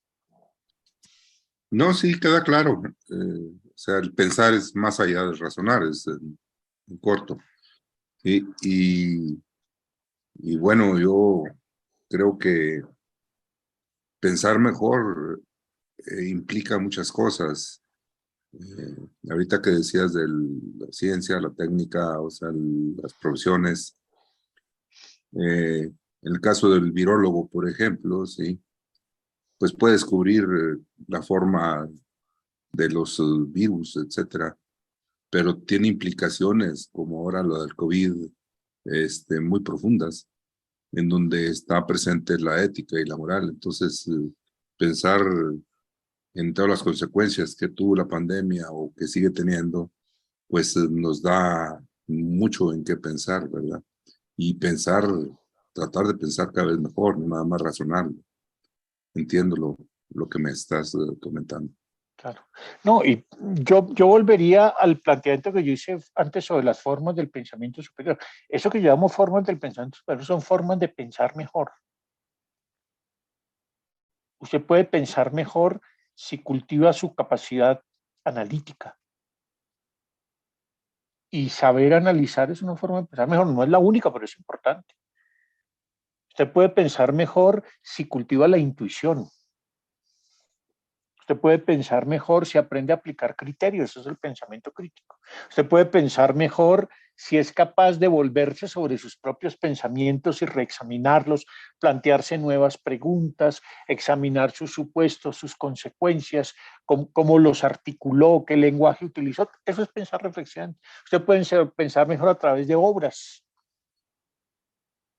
E: No, sí, queda claro. O sea, el pensar es más allá de razonar, es en corto. Y bueno, yo creo que pensar mejor implica muchas cosas. Ahorita que decías de la ciencia, la técnica, o sea, las profesiones, en el caso del virólogo, por ejemplo, sí, pues puede descubrir la forma de los virus, etcétera, pero tiene implicaciones, como ahora lo del COVID, muy profundas, en donde está presente la ética y la moral. Entonces, pensar en todas las consecuencias que tuvo la pandemia o que sigue teniendo, pues nos da mucho en qué pensar, ¿verdad? Y pensar, tratar de pensar cada vez mejor, no nada más razonarlo. Entiendo lo que me estás comentando.
A: Claro. No, y yo volvería al planteamiento que yo hice antes sobre las formas del pensamiento superior. Eso que yo llamo formas del pensamiento superior son formas de pensar mejor. Usted puede pensar mejor si cultiva su capacidad analítica. Y saber analizar es una forma de pensar mejor. No es la única, pero es importante. Usted puede pensar mejor si cultiva la intuición. Usted puede pensar mejor si aprende a aplicar criterios, eso es el pensamiento crítico. Usted puede pensar mejor si es capaz de volverse sobre sus propios pensamientos y reexaminarlos, plantearse nuevas preguntas, examinar sus supuestos, sus consecuencias, cómo los articuló, qué lenguaje utilizó. Eso es pensar reflexionante. Usted puede pensar mejor a través de obras,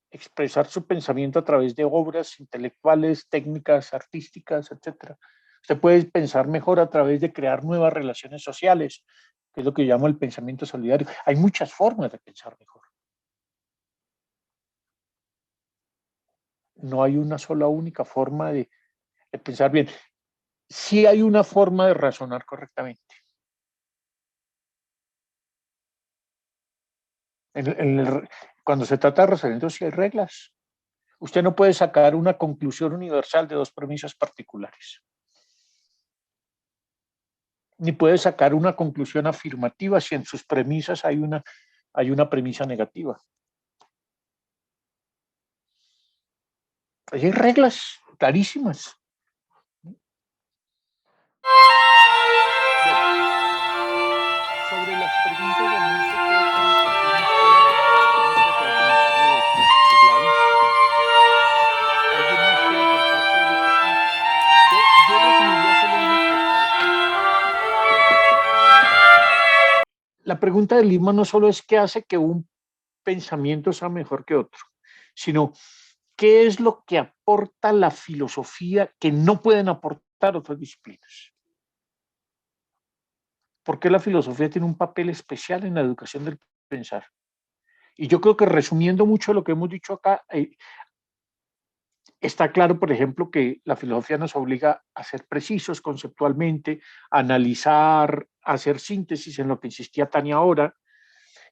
A: expresar su pensamiento a través de obras intelectuales, técnicas, artísticas, etc. Usted puede pensar mejor a través de crear nuevas relaciones sociales, que es lo que yo llamo el pensamiento solidario. Hay muchas formas de pensar mejor. No hay una sola única forma de pensar bien. Sí hay una forma de razonar correctamente. Cuando se trata de razonamiento, sí hay reglas. Usted no puede sacar una conclusión universal de dos premisas particulares. Ni puede sacar una conclusión afirmativa si en sus premisas hay una premisa negativa. Hay reglas clarísimas. Sobre las preguntas de Alonso, ¿alguien más quiere aportar sobre este punto? Yo resumiría solo una cosa. La pregunta de Lima no solo es qué hace que un pensamiento sea mejor que otro, sino qué es lo que aporta la filosofía que no pueden aportar otras disciplinas. ¿Por qué la filosofía tiene un papel especial en la educación del pensar? Y yo creo que resumiendo mucho lo que hemos dicho acá, está claro, por ejemplo, que la filosofía nos obliga a ser precisos conceptualmente, a analizar, a hacer síntesis en lo que insistía Tania ahora,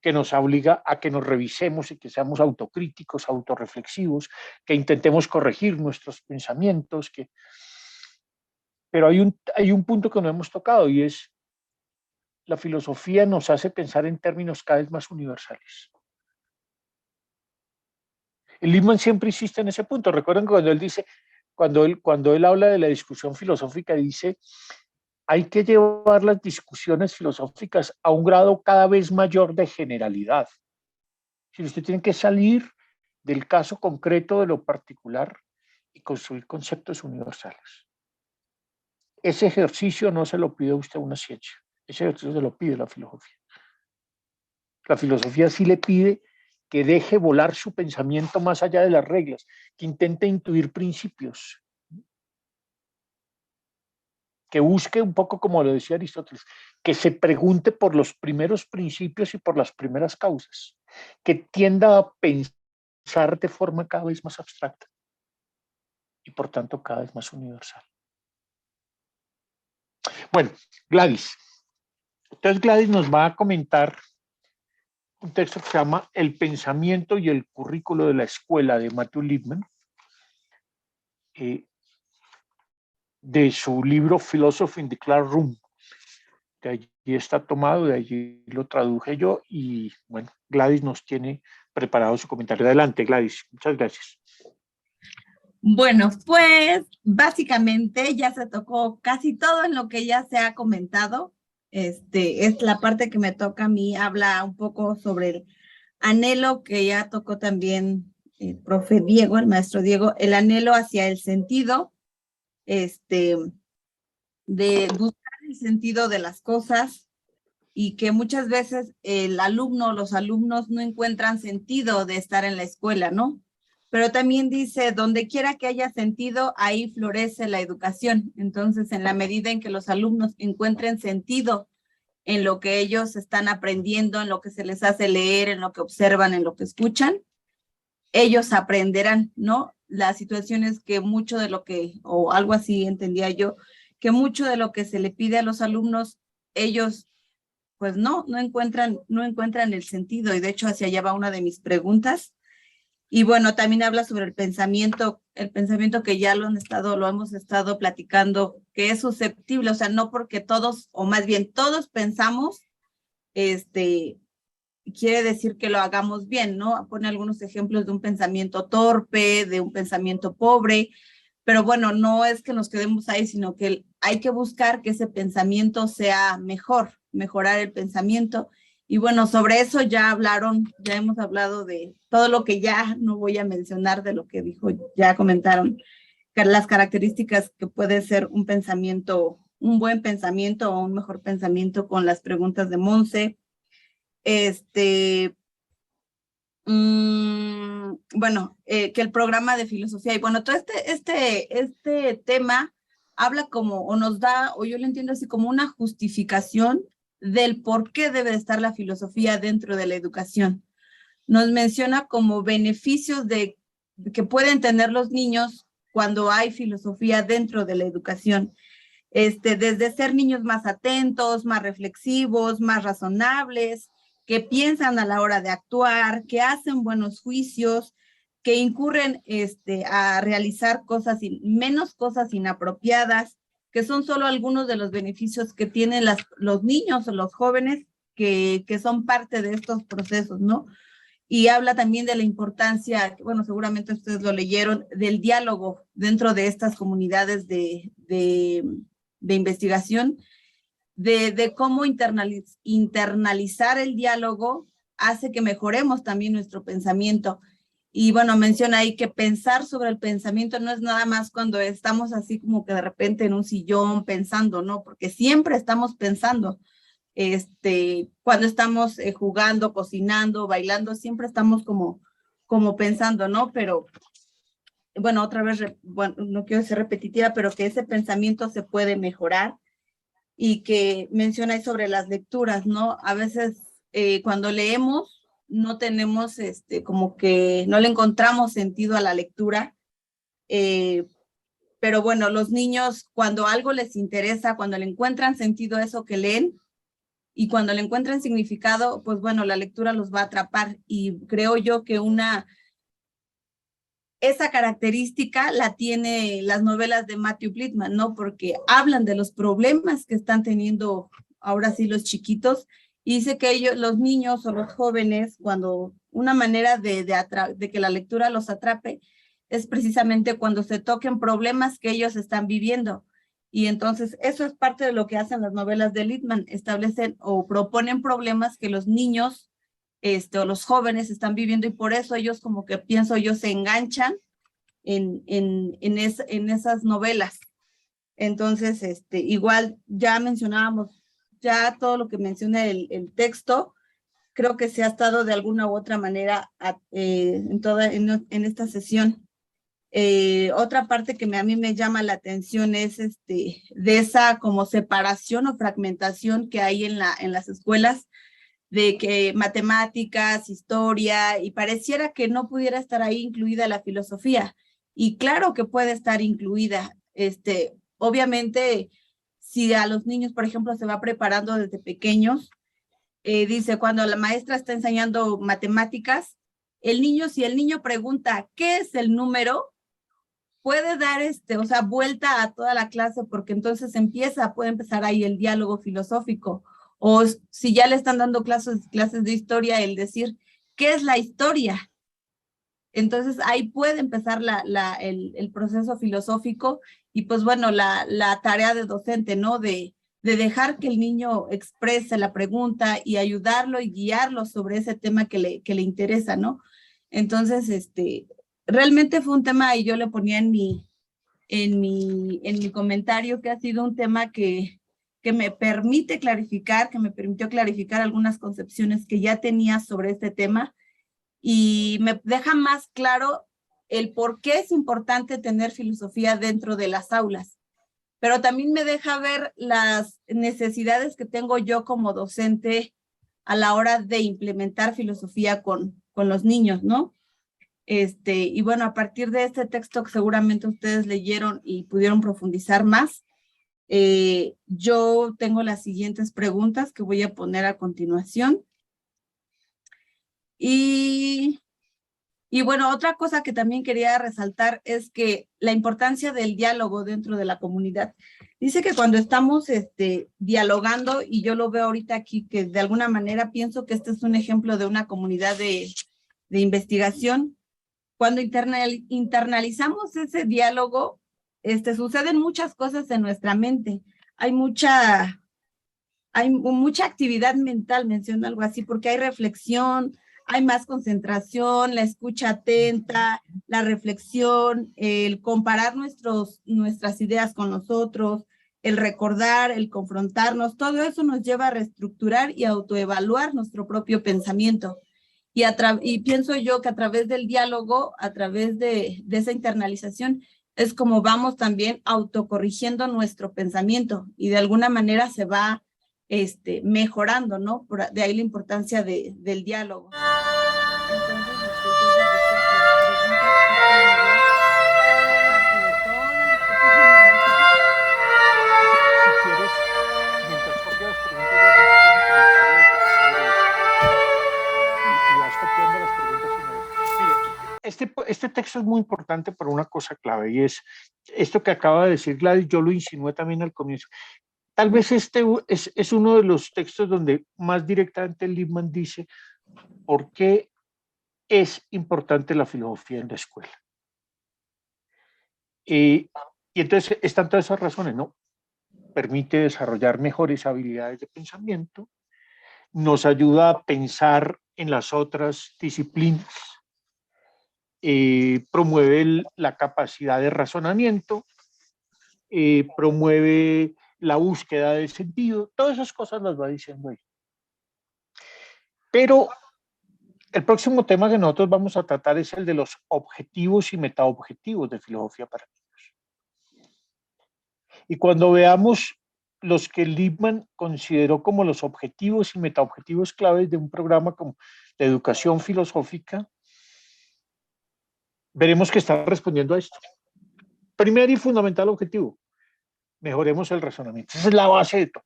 A: que nos obliga a que nos revisemos y que seamos autocríticos, autorreflexivos, que intentemos corregir nuestros pensamientos, pero hay un punto que no hemos tocado y es la filosofía nos hace pensar en términos cada vez más universales. El Lippmann siempre insiste en ese punto. Recuerden cuando él dice, cuando él habla de la discusión filosófica, dice, hay que llevar las discusiones filosóficas a un grado cada vez mayor de generalidad. Si usted tiene que salir del caso concreto de lo particular y construir conceptos universales. Ese ejercicio no se lo pide a usted una ciencia, ese ejercicio se lo pide la filosofía. La filosofía sí le pide que deje volar su pensamiento más allá de las reglas, que intente intuir principios, que busque un poco como lo decía Aristóteles, que se pregunte por los primeros principios y por las primeras causas, que tienda a pensar de forma cada vez más abstracta y por tanto cada vez más universal. Bueno, Gladys, Entonces Gladys nos va a comentar un texto que se llama El pensamiento y el currículo de la escuela de Matthew Lipman, de su libro Philosophy in the Classroom. De allí está tomado, de allí lo traduje yo y bueno, Gladys nos tiene preparado su comentario. Adelante, Gladys. Muchas gracias.
H: Bueno, pues básicamente ya se tocó casi todo en lo que ya se ha comentado. Es la parte que me toca a mí, habla un poco sobre el anhelo que ya tocó también el profe Diego, el maestro Diego, el anhelo hacia el sentido, de buscar el sentido de las cosas y que muchas veces los alumnos no encuentran sentido de estar en la escuela, ¿no? Pero también dice, donde quiera que haya sentido, ahí florece la educación. Entonces, en la medida en que los alumnos encuentren sentido en lo que ellos están aprendiendo, en lo que se les hace leer, en lo que observan, en lo que escuchan, ellos aprenderán, ¿no? La situación es que mucho de lo que, o algo así entendía yo, que mucho de lo que se le pide a los alumnos, ellos pues no encuentran el sentido, y de hecho hacia allá va una de mis preguntas. Y bueno, también habla sobre el pensamiento que ya lo hemos estado platicando, que es susceptible, o sea, no porque todos, o más bien todos pensamos, quiere decir que lo hagamos bien, ¿no? Pone algunos ejemplos de un pensamiento torpe, de un pensamiento pobre, pero bueno, no es que nos quedemos ahí, sino que hay que buscar que ese pensamiento sea mejorar el pensamiento. Y bueno, sobre eso ya hemos hablado de todo lo que ya no voy a mencionar de lo que ya comentaron, las características que puede ser un buen pensamiento o un mejor pensamiento con las preguntas de Monse. Bueno, que el programa de filosofía, y bueno, todo este tema habla como, o nos da, o yo lo entiendo así como una justificación del por qué debe estar la filosofía dentro de la educación. Nos menciona como beneficios que pueden tener los niños cuando hay filosofía dentro de la educación. Desde ser niños más atentos, más reflexivos, más razonables, que piensan a la hora de actuar, que hacen buenos juicios, que incurren a realizar menos cosas inapropiadas, que son solo algunos de los beneficios que tienen los niños o los jóvenes que son parte de estos procesos, ¿no? Y habla también de la importancia, bueno, seguramente ustedes lo leyeron, del diálogo dentro de estas comunidades de investigación, de cómo internalizar el diálogo hace que mejoremos también nuestro pensamiento. Y bueno, menciona ahí que pensar sobre el pensamiento no es nada más cuando estamos así como que de repente en un sillón pensando, ¿no? Porque siempre estamos pensando. Cuando estamos jugando, cocinando, bailando, siempre estamos como pensando, ¿no? Pero, bueno, otra vez, bueno, no quiero ser repetitiva, pero que ese pensamiento se puede mejorar. Y que menciona ahí sobre las lecturas, ¿no? A veces cuando leemos no tenemos, como que no le encontramos sentido a la lectura, pero bueno, los niños cuando algo les interesa, cuando le encuentran sentido a eso que leen, y cuando le encuentran significado, pues bueno, la lectura los va a atrapar, y creo yo que esa característica la tiene las novelas de Matthew Lipman, ¿no? Porque hablan de los problemas que están teniendo ahora sí los chiquitos, y dice que los niños o los jóvenes, cuando una manera de que la lectura los atrape, es precisamente cuando se toquen problemas que ellos están viviendo. Y entonces eso es parte de lo que hacen las novelas de Lipman, establecen o proponen problemas que los niños o los jóvenes están viviendo, y por eso ellos, como que pienso yo, se enganchan en esas novelas. Entonces, igual ya mencionábamos, ya todo lo que menciona el texto, creo que se ha estado de alguna u otra manera en esta sesión. Otra parte que a mí me llama la atención es de esa como separación o fragmentación que hay en las escuelas, de que matemáticas, historia, y pareciera que no pudiera estar ahí incluida la filosofía. Y claro que puede estar incluida. Obviamente si a los niños, por ejemplo, se va preparando desde pequeños, dice, cuando la maestra está enseñando matemáticas, si el niño pregunta, ¿qué es el número? Puede dar, o sea, vuelta a toda la clase, porque entonces puede empezar ahí el diálogo filosófico. O si ya le están dando clases de historia, el decir, ¿qué es la historia? Entonces ahí puede empezar el proceso filosófico y pues bueno, la tarea de docente, ¿no? De dejar que el niño exprese la pregunta y ayudarlo y guiarlo sobre ese tema que le interesa, ¿no? Entonces, realmente fue un tema, y yo le ponía en mi comentario, que ha sido un tema que me permitió clarificar algunas concepciones que ya tenía sobre este tema, y me deja más claro el por qué es importante tener filosofía dentro de las aulas, pero también me deja ver las necesidades que tengo yo como docente a la hora de implementar filosofía con los niños, ¿no? Y bueno, a partir de este texto que seguramente ustedes leyeron y pudieron profundizar más, yo tengo las siguientes preguntas que voy a poner a continuación. Y bueno, otra cosa que también quería resaltar es que la importancia del diálogo dentro de la comunidad. Dice que cuando estamos dialogando, y yo lo veo ahorita aquí, que de alguna manera pienso que este es un ejemplo de una comunidad de investigación. Cuando internalizamos ese diálogo, suceden muchas cosas en nuestra mente. Hay mucha actividad mental, menciono algo así, porque hay reflexión, hay más concentración, la escucha atenta, la reflexión, el comparar nuestras ideas con nosotros, el recordar, el confrontarnos, todo eso nos lleva a reestructurar y autoevaluar nuestro propio pensamiento. Y pienso yo que a través del diálogo, a través de esa internalización, es como vamos también autocorrigiendo nuestro pensamiento, y de alguna manera se va mejorando, ¿no? De ahí la importancia del diálogo. Entonces,
A: Si quieres, mientras copia las preguntas, yo hago un pequeño comentario al respecto de eso. Y vas copiando las preguntas y me ves. Mire, este texto es muy importante por una cosa clave, y es esto que acaba de decir Gladys. Yo lo insinué también al comienzo. Tal vez este es uno de los textos donde más directamente Lippmann dice por qué es importante la filosofía en la escuela. Y entonces están todas esas razones, ¿no? Permite desarrollar mejores habilidades de pensamiento, nos ayuda a pensar en las otras disciplinas, promueve la capacidad de razonamiento, promueve la búsqueda de sentido, todas esas cosas las va diciendo ahí. Pero el próximo tema que nosotros vamos a tratar es el de los objetivos y metaobjetivos de filosofía para niños. Y cuando veamos los que Lippmann consideró como los objetivos y metaobjetivos claves de un programa como de educación filosófica, veremos que está respondiendo a esto. Primer y fundamental objetivo: mejoremos el razonamiento. Esa es la base de todo.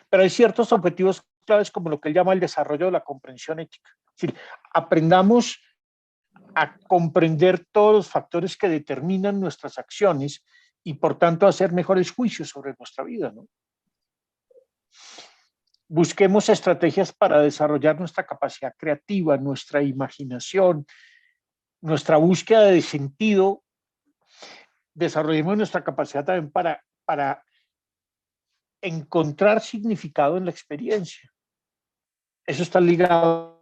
A: Pero hay ciertos objetivos claves, como lo que él llama el desarrollo de la comprensión ética. Es decir, aprendamos a comprender todos los factores que determinan nuestras acciones y por tanto hacer mejores juicios sobre nuestra vida, ¿no? Busquemos estrategias para desarrollar nuestra capacidad creativa, nuestra imaginación, nuestra búsqueda de sentido. Desarrollemos nuestra capacidad también para encontrar significado en la experiencia. Eso está ligado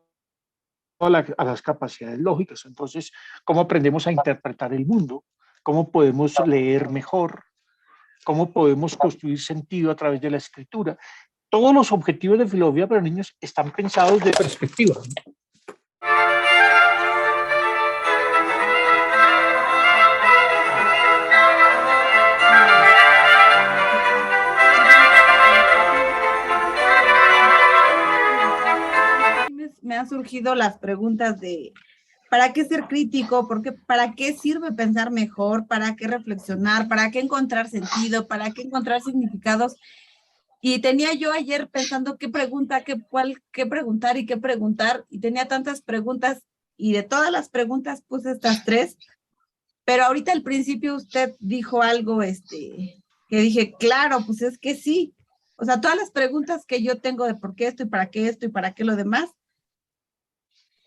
A: a las capacidades lógicas. Entonces, ¿cómo aprendemos a interpretar el mundo? ¿Cómo podemos leer mejor? ¿Cómo podemos construir sentido a través de la escritura? Todos los objetivos de filosofía para niños están pensados de perspectiva.
H: Me han surgido las preguntas ¿para qué ser crítico? ¿Para qué sirve pensar mejor? ¿Para qué reflexionar? ¿Para qué encontrar sentido? ¿Para qué encontrar significados? Y tenía yo ayer pensando qué preguntar y qué preguntar, y tenía tantas preguntas, y de todas las preguntas puse estas 3, pero ahorita al principio usted dijo algo, que dije, claro, pues es que sí. O sea, todas las preguntas que yo tengo de por qué esto y para qué lo demás,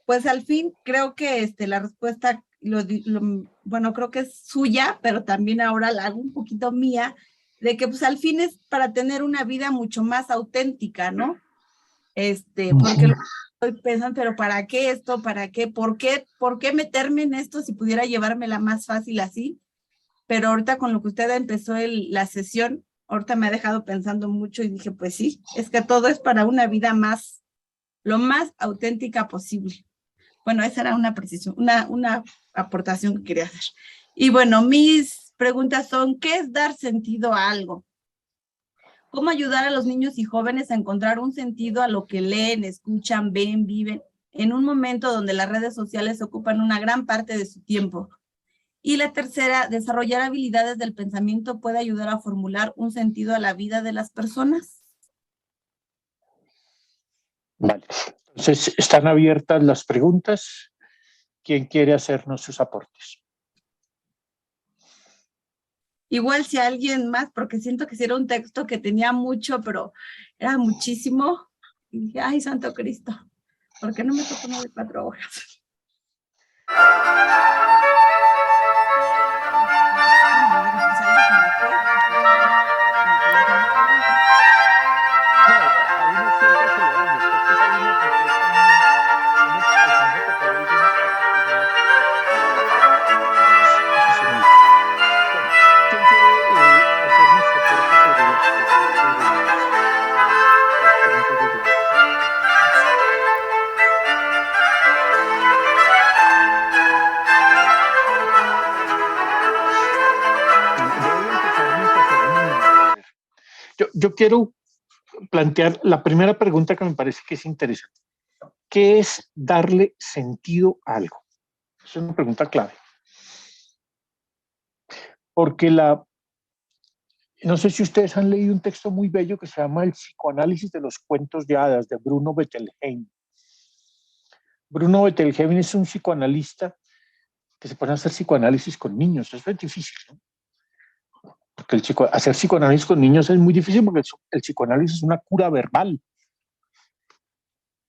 H: pues al fin creo que la respuesta, bueno, creo que es suya, pero también ahora la hago un poquito mía, de que pues al fin es para tener una vida mucho más auténtica, ¿no? Porque lo estoy pensando, pero ¿para qué esto? ¿Para qué? ¿Por qué meterme en esto si pudiera llevármela más fácil así? Pero ahorita con lo que usted empezó la sesión, ahorita me ha dejado pensando mucho y dije, pues sí, es que todo es para una vida lo más auténtica posible. Bueno, esa era una precisión, una aportación que quería hacer. Y bueno, mis preguntas son, ¿qué es dar sentido a algo? ¿Cómo ayudar a los niños y jóvenes a encontrar un sentido a lo que leen, escuchan, ven, viven, en un momento donde las redes sociales ocupan una gran parte de su tiempo? Y la tercera, desarrollar habilidades del pensamiento puede ayudar a formular un sentido a la vida de las personas.
A: Vale. Entonces, están abiertas las preguntas. ¿Quién quiere hacernos sus aportes?
H: Igual si alguien más, porque siento que si era un texto que tenía mucho, pero era muchísimo. Y dije, ay, Santo Cristo, ¿por qué no me tocó uno de 4 hojas?
A: Yo quiero plantear la primera pregunta que me parece que es interesante. ¿Qué es darle sentido a algo? Es una pregunta clave. Porque no sé si ustedes han leído un texto muy bello que se llama El psicoanálisis de los cuentos de hadas, de Bruno Bettelheim. Bruno Bettelheim es un psicoanalista que se pone a hacer psicoanálisis con niños. Eso es difícil, ¿no? Porque hacer psicoanálisis con niños es muy difícil porque el psicoanálisis es una cura verbal.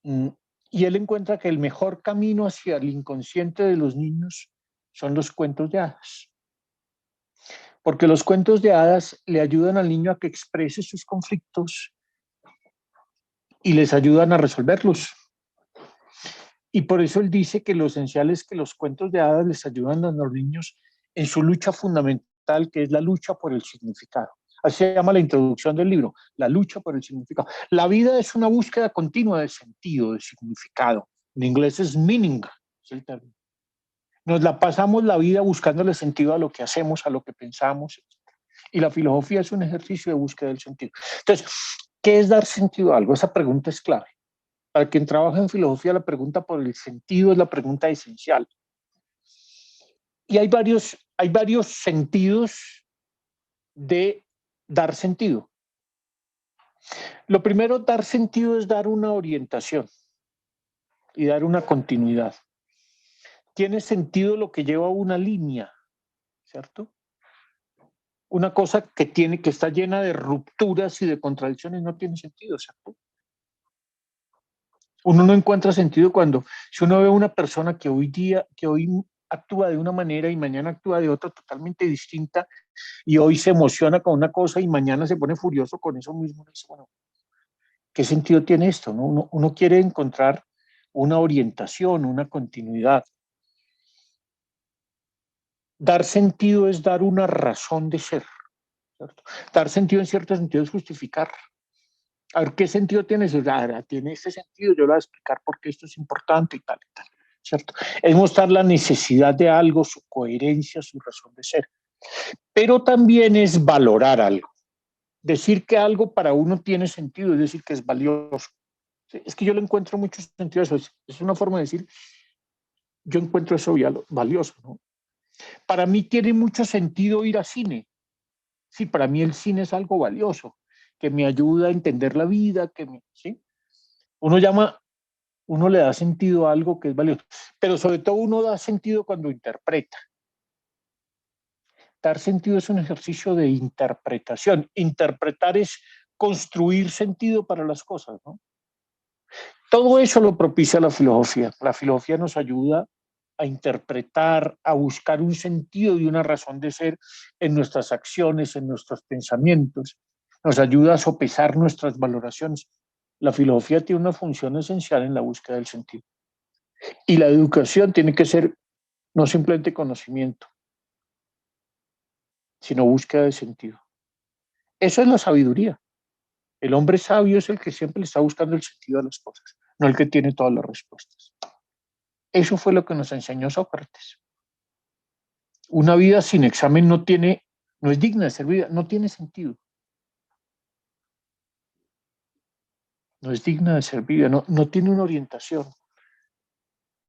A: Y él encuentra que el mejor camino hacia el inconsciente de los niños son los cuentos de hadas. Porque los cuentos de hadas le ayudan al niño a que exprese sus conflictos y les ayudan a resolverlos. Y por eso él dice que lo esencial es que los cuentos de hadas les ayudan a los niños en su lucha fundamental, que es la lucha por el significado. Así se llama la introducción del libro, la lucha por el significado. La vida es una búsqueda continua de sentido, de significado. En inglés es meaning, es el término. Nos la pasamos la vida buscándole sentido a lo que hacemos, a lo que pensamos. Y la filosofía es un ejercicio de búsqueda del sentido. Entonces, ¿qué es dar sentido a algo? Esa pregunta es clave. Para quien trabaja en filosofía, la pregunta por el sentido es la pregunta esencial. Y hay varios sentidos de dar sentido. Lo primero, dar sentido es dar una orientación y dar una continuidad. Tiene sentido lo que lleva una línea, ¿cierto? Una cosa que está llena de rupturas y de contradicciones no tiene sentido, ¿cierto? Uno no encuentra sentido si uno ve a una persona que hoy actúa de una manera y mañana actúa de otra totalmente distinta, y hoy se emociona con una cosa y mañana se pone furioso con eso mismo. Dice, bueno, ¿qué sentido tiene esto? ¿No? Uno quiere encontrar una orientación, una continuidad. Dar sentido es dar una razón de ser, ¿cierto? Dar sentido en cierto sentido es justificar. A ver, ¿qué sentido tiene eso? Tiene este sentido, yo le voy a explicar por qué esto es importante y tal, ¿cierto? Es mostrar la necesidad de algo, su coherencia, su razón de ser. Pero también es valorar algo. Decir que algo para uno tiene sentido, es decir, que es valioso. Es que yo le encuentro mucho sentido a eso. Es una forma de decir, yo encuentro eso valioso, ¿no? Para mí tiene mucho sentido ir a cine. Sí, para mí el cine es algo valioso, que me ayuda a entender la vida, ¿sí? Uno le da sentido a algo que es valioso, pero sobre todo uno da sentido cuando interpreta. Dar sentido es un ejercicio de interpretación. Interpretar es construir sentido para las cosas, ¿no? Todo eso lo propicia la filosofía. La filosofía nos ayuda a interpretar, a buscar un sentido y una razón de ser en nuestras acciones, en nuestros pensamientos. Nos ayuda a sopesar nuestras valoraciones. La filosofía tiene una función esencial en la búsqueda del sentido. Y la educación tiene que ser no simplemente conocimiento, sino búsqueda de sentido. Eso es la sabiduría. El hombre sabio es el que siempre le está buscando el sentido a las cosas, no el que tiene todas las respuestas. Eso fue lo que nos enseñó Sócrates. Una vida sin examen no es digna de ser vida, no tiene sentido. No es digna de ser vida, no tiene una orientación.